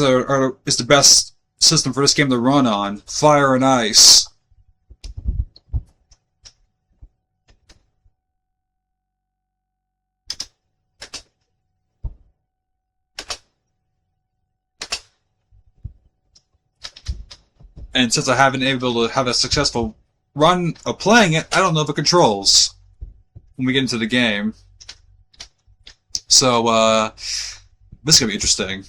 is the best system for this game to run on. Fire and Ice. And since I haven't been able to have a successful playing it, I don't know the controls when we get into the game. So, this is gonna be interesting.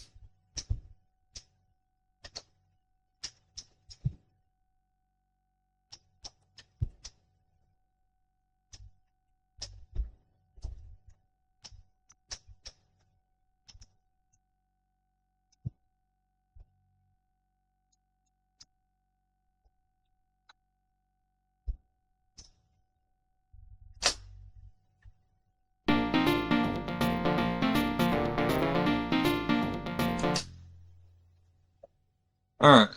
Alright.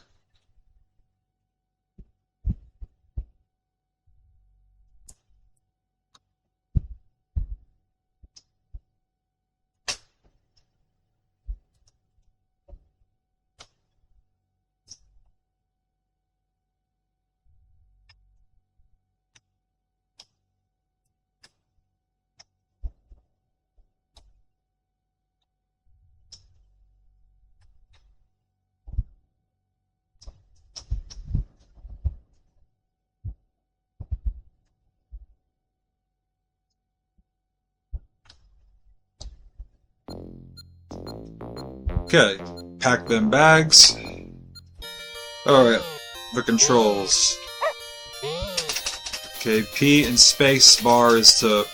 Okay, pack them bags. Alright, the controls. Okay, P and space bar is to...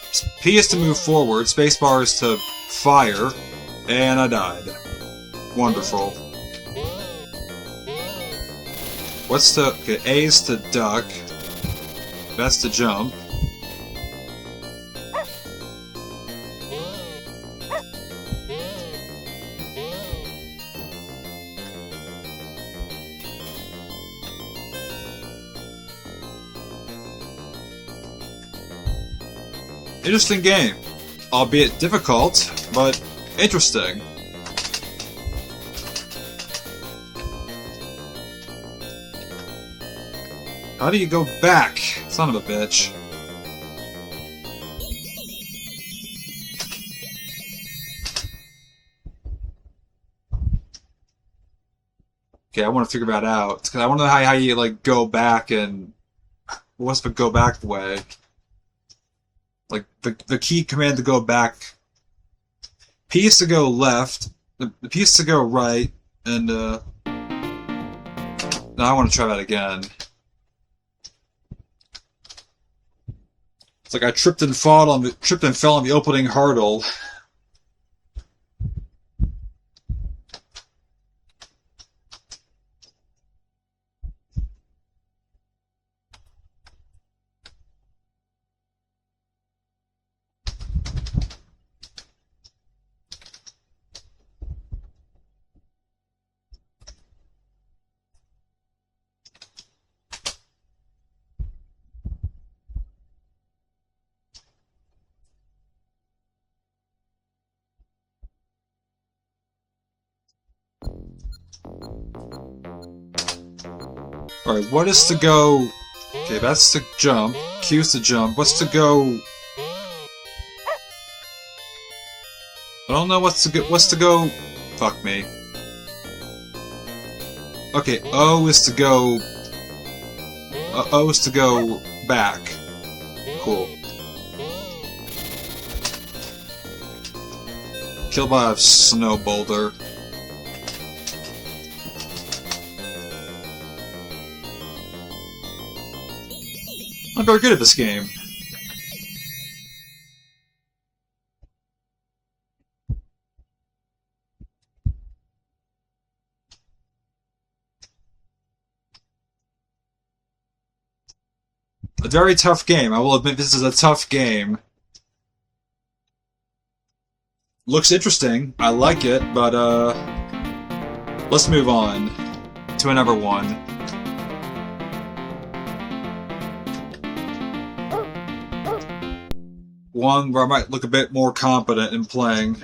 P is to move forward, space bar is to fire, and I died. Wonderful. What's to... Okay, A is to duck. That's to jump. Interesting game. Albeit difficult, but interesting. How do you go back? Son of a bitch. Okay, I want to figure that out. Because I want to know how you, like, go back and... What's the go back way? Like, the key command to go back... P is to go left, the P is to go right, and, Now I want to try that again. It's like I tripped and fell on the opening hurdle. Alright, what is to go... Okay, that's to jump. Q's to jump. What's to go... I don't know what's to go... Fuck me. Okay, O is to go... O is to go back. Cool. Killed by a snow boulder. I'm very good at this game. A very tough game. I will admit this is a tough game. Looks interesting. I like it, but let's move on to another one. One where I might look a bit more competent in playing.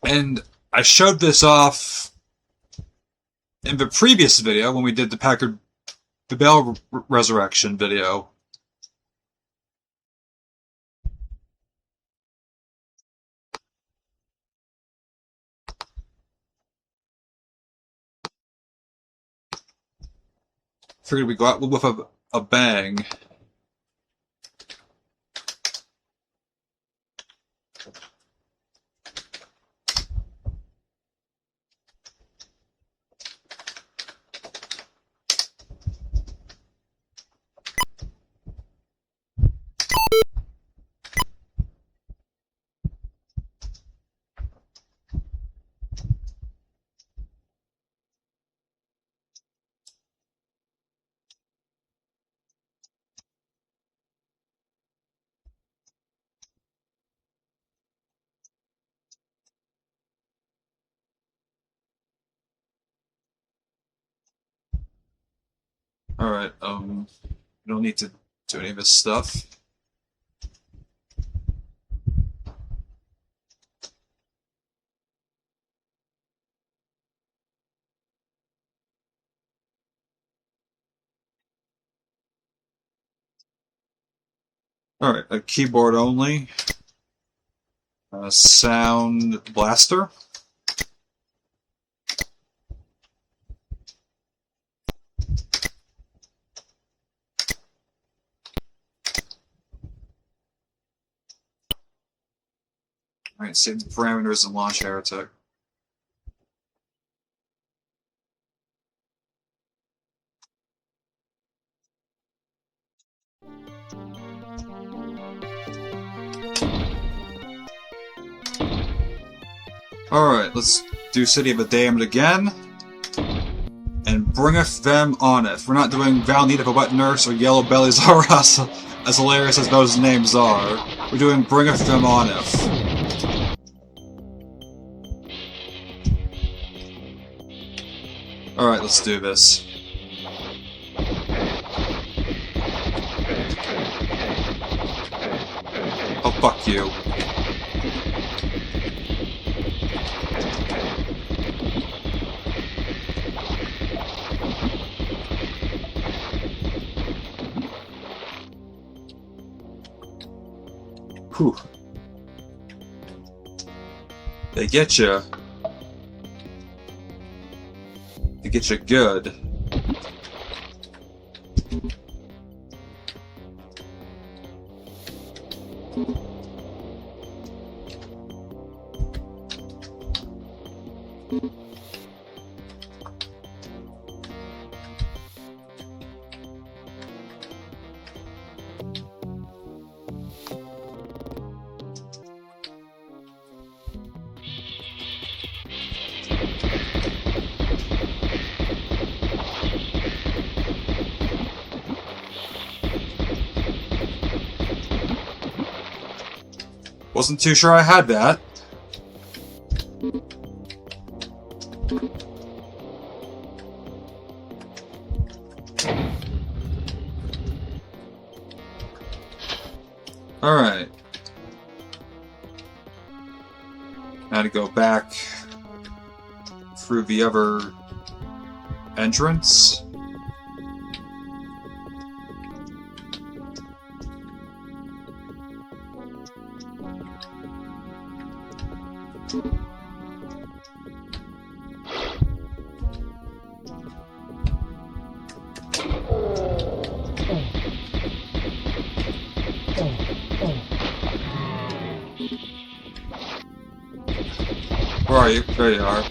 And I showed this off in the previous video, when we did the Packard Bell Resurrection video. Figured we'd go out with a bang. Alright, we don't need to do any of this stuff. Alright, a keyboard only. Sound blaster. Alright, save the parameters and launch Heretic. Alright, let's do City of the Damned again. And bringeth them on it. We're not doing Val Need of a Wet Nurse or Yellow Belly Zara, as hilarious as those names are. We're doing Bringeth them on it. Alright, let's do this. Oh, fuck you. Whew. They get you. They get you good. Wasn't too sure I had that. Alright. Now to go back through the other entrance. Where are you? There you are.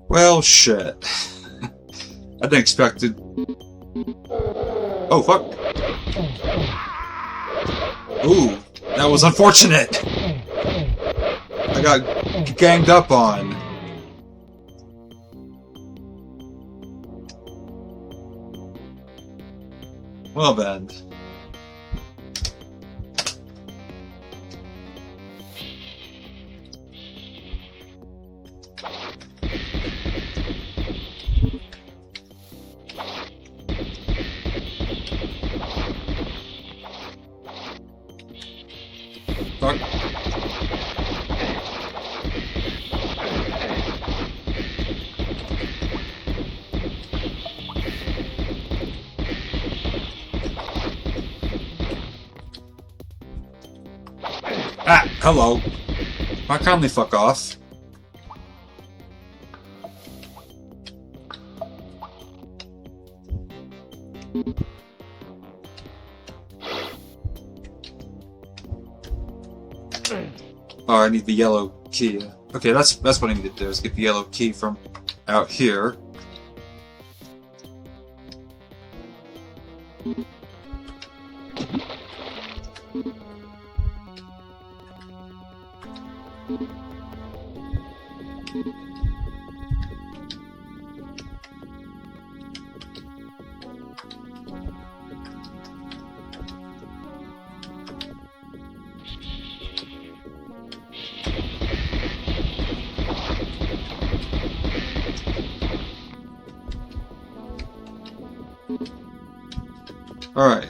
Well, shit. I didn't expect it. Oh, fuck. Ooh, that was unfortunate. I got ganged up on. Well then. Ah, hello. Why kindly fuck off? Oh, I need the yellow key. Okay, that's what I need to do, is get the yellow key from out here. Alright,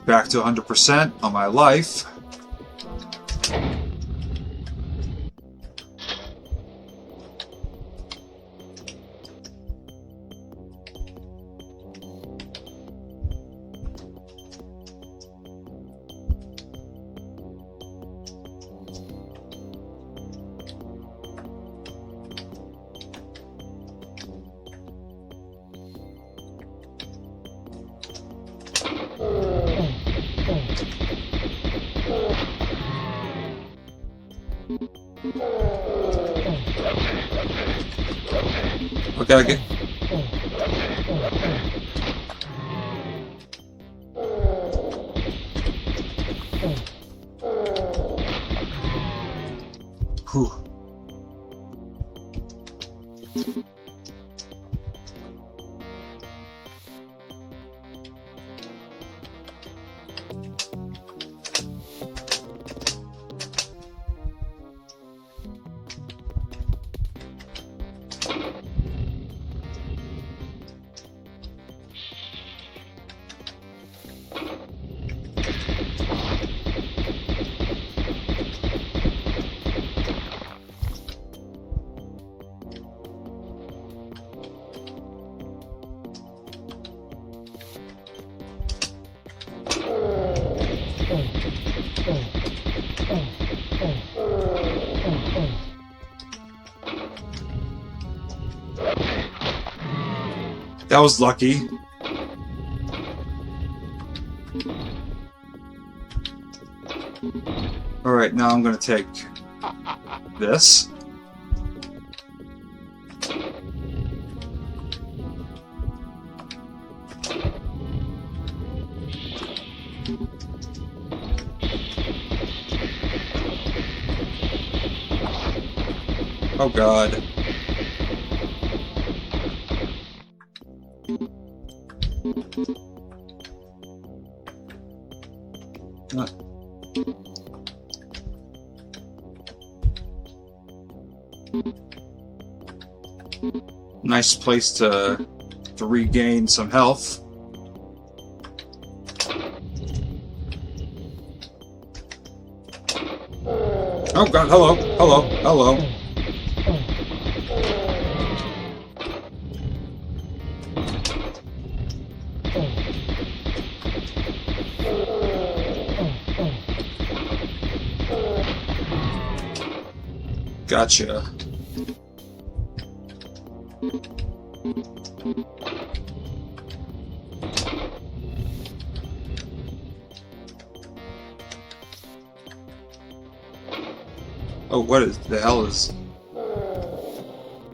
back to 100% on my life. We gotta get... Whew. That was lucky. Alright, now I'm gonna take this. Oh god. Nice place to regain some health. Oh god, hello, hello, hello. Gotcha. Oh, what is the hell is...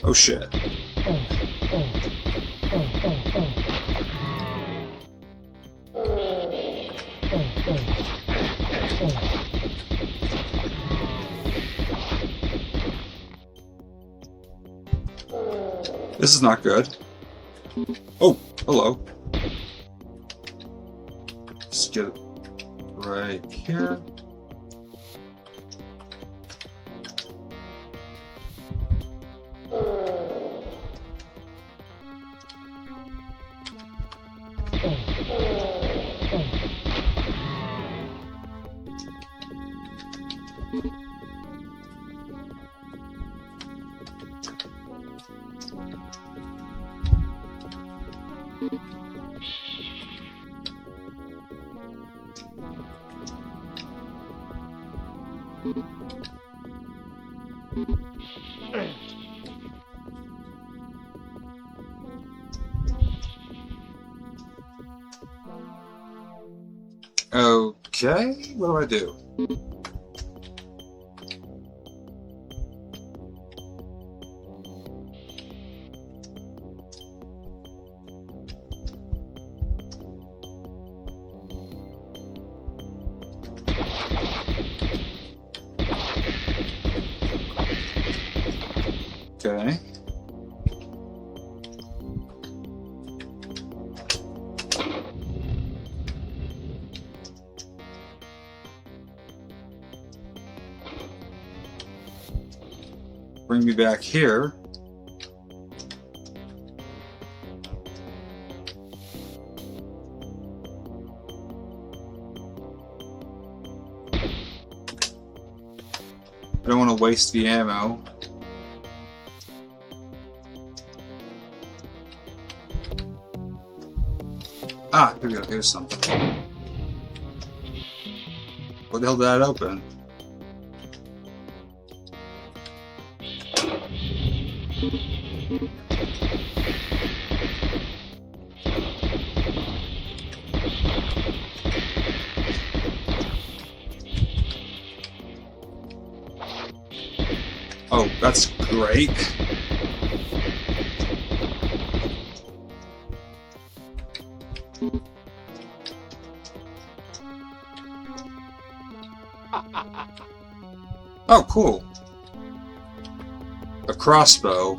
Oh shit. This is not good. Oh, hello. Just get it right here. Okay, what do? Okay. Bring me back here. I don't want to waste the ammo. Ah, here we go. Here's something. What the hell did that open? Oh, that's great. Oh, cool. A crossbow.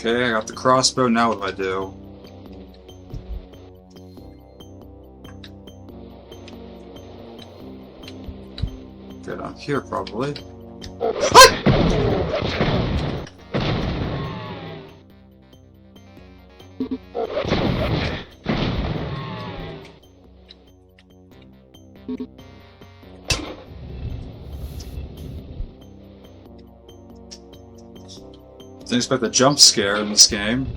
Okay, I got the crossbow, now what do I do? Get on here, probably. Didn't expect a jump scare in this game.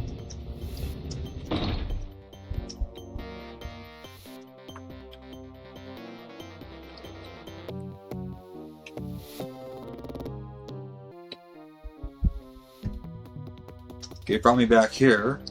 Okay, it brought me back here.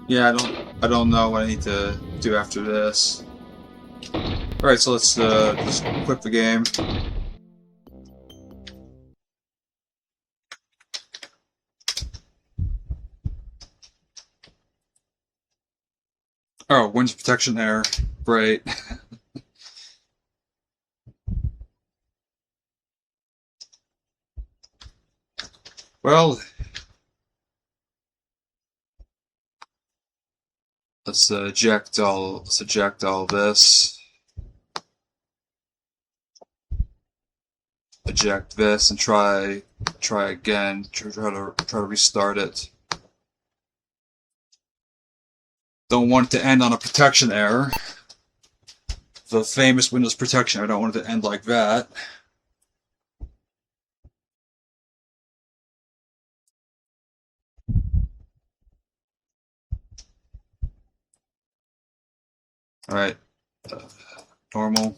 Yeah, I don't know what I need to do after this. Alright, so let's just quit the game. Oh, winds protection there. Great. Well, let's eject all this. Eject this and try again. Try to restart it. Don't want it to end on a protection error. The famous Windows protection. I don't want it to end like that. Alright. Normal.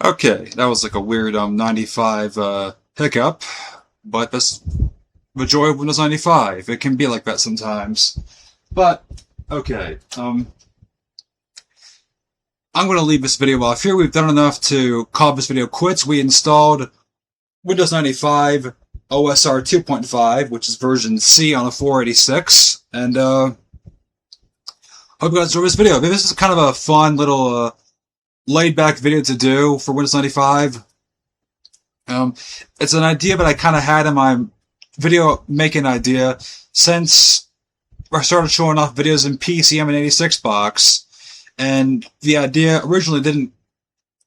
Okay, that was like a weird 95 hiccup, but that's the joy of Windows 95. It can be like that sometimes. But, okay, I'm going to leave this video off here. We've done enough to call this video quits. We installed Windows 95 OSR 2.5, which is version C on a 486, and hope you guys enjoyed this video. Maybe this is kind of a fun little laid-back video to do for Windows 95. It's an idea that I kind of had in my video making idea since I started showing off videos in PCM and 86 box, and the idea originally didn't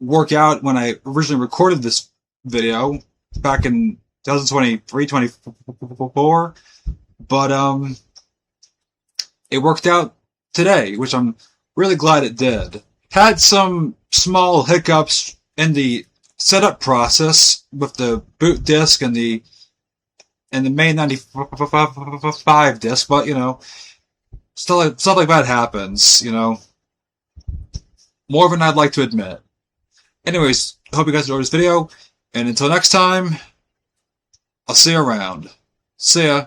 work out when I originally recorded this video back in 2023, 24, but it worked out today, which I'm really glad it did. Had some small hiccups in the setup process with the boot disk and the main 95 disk, but you know, stuff like that happens, you know, more than I'd like to admit. Anyways, I hope you guys enjoyed this video, and until next time, I'll see you around. See ya.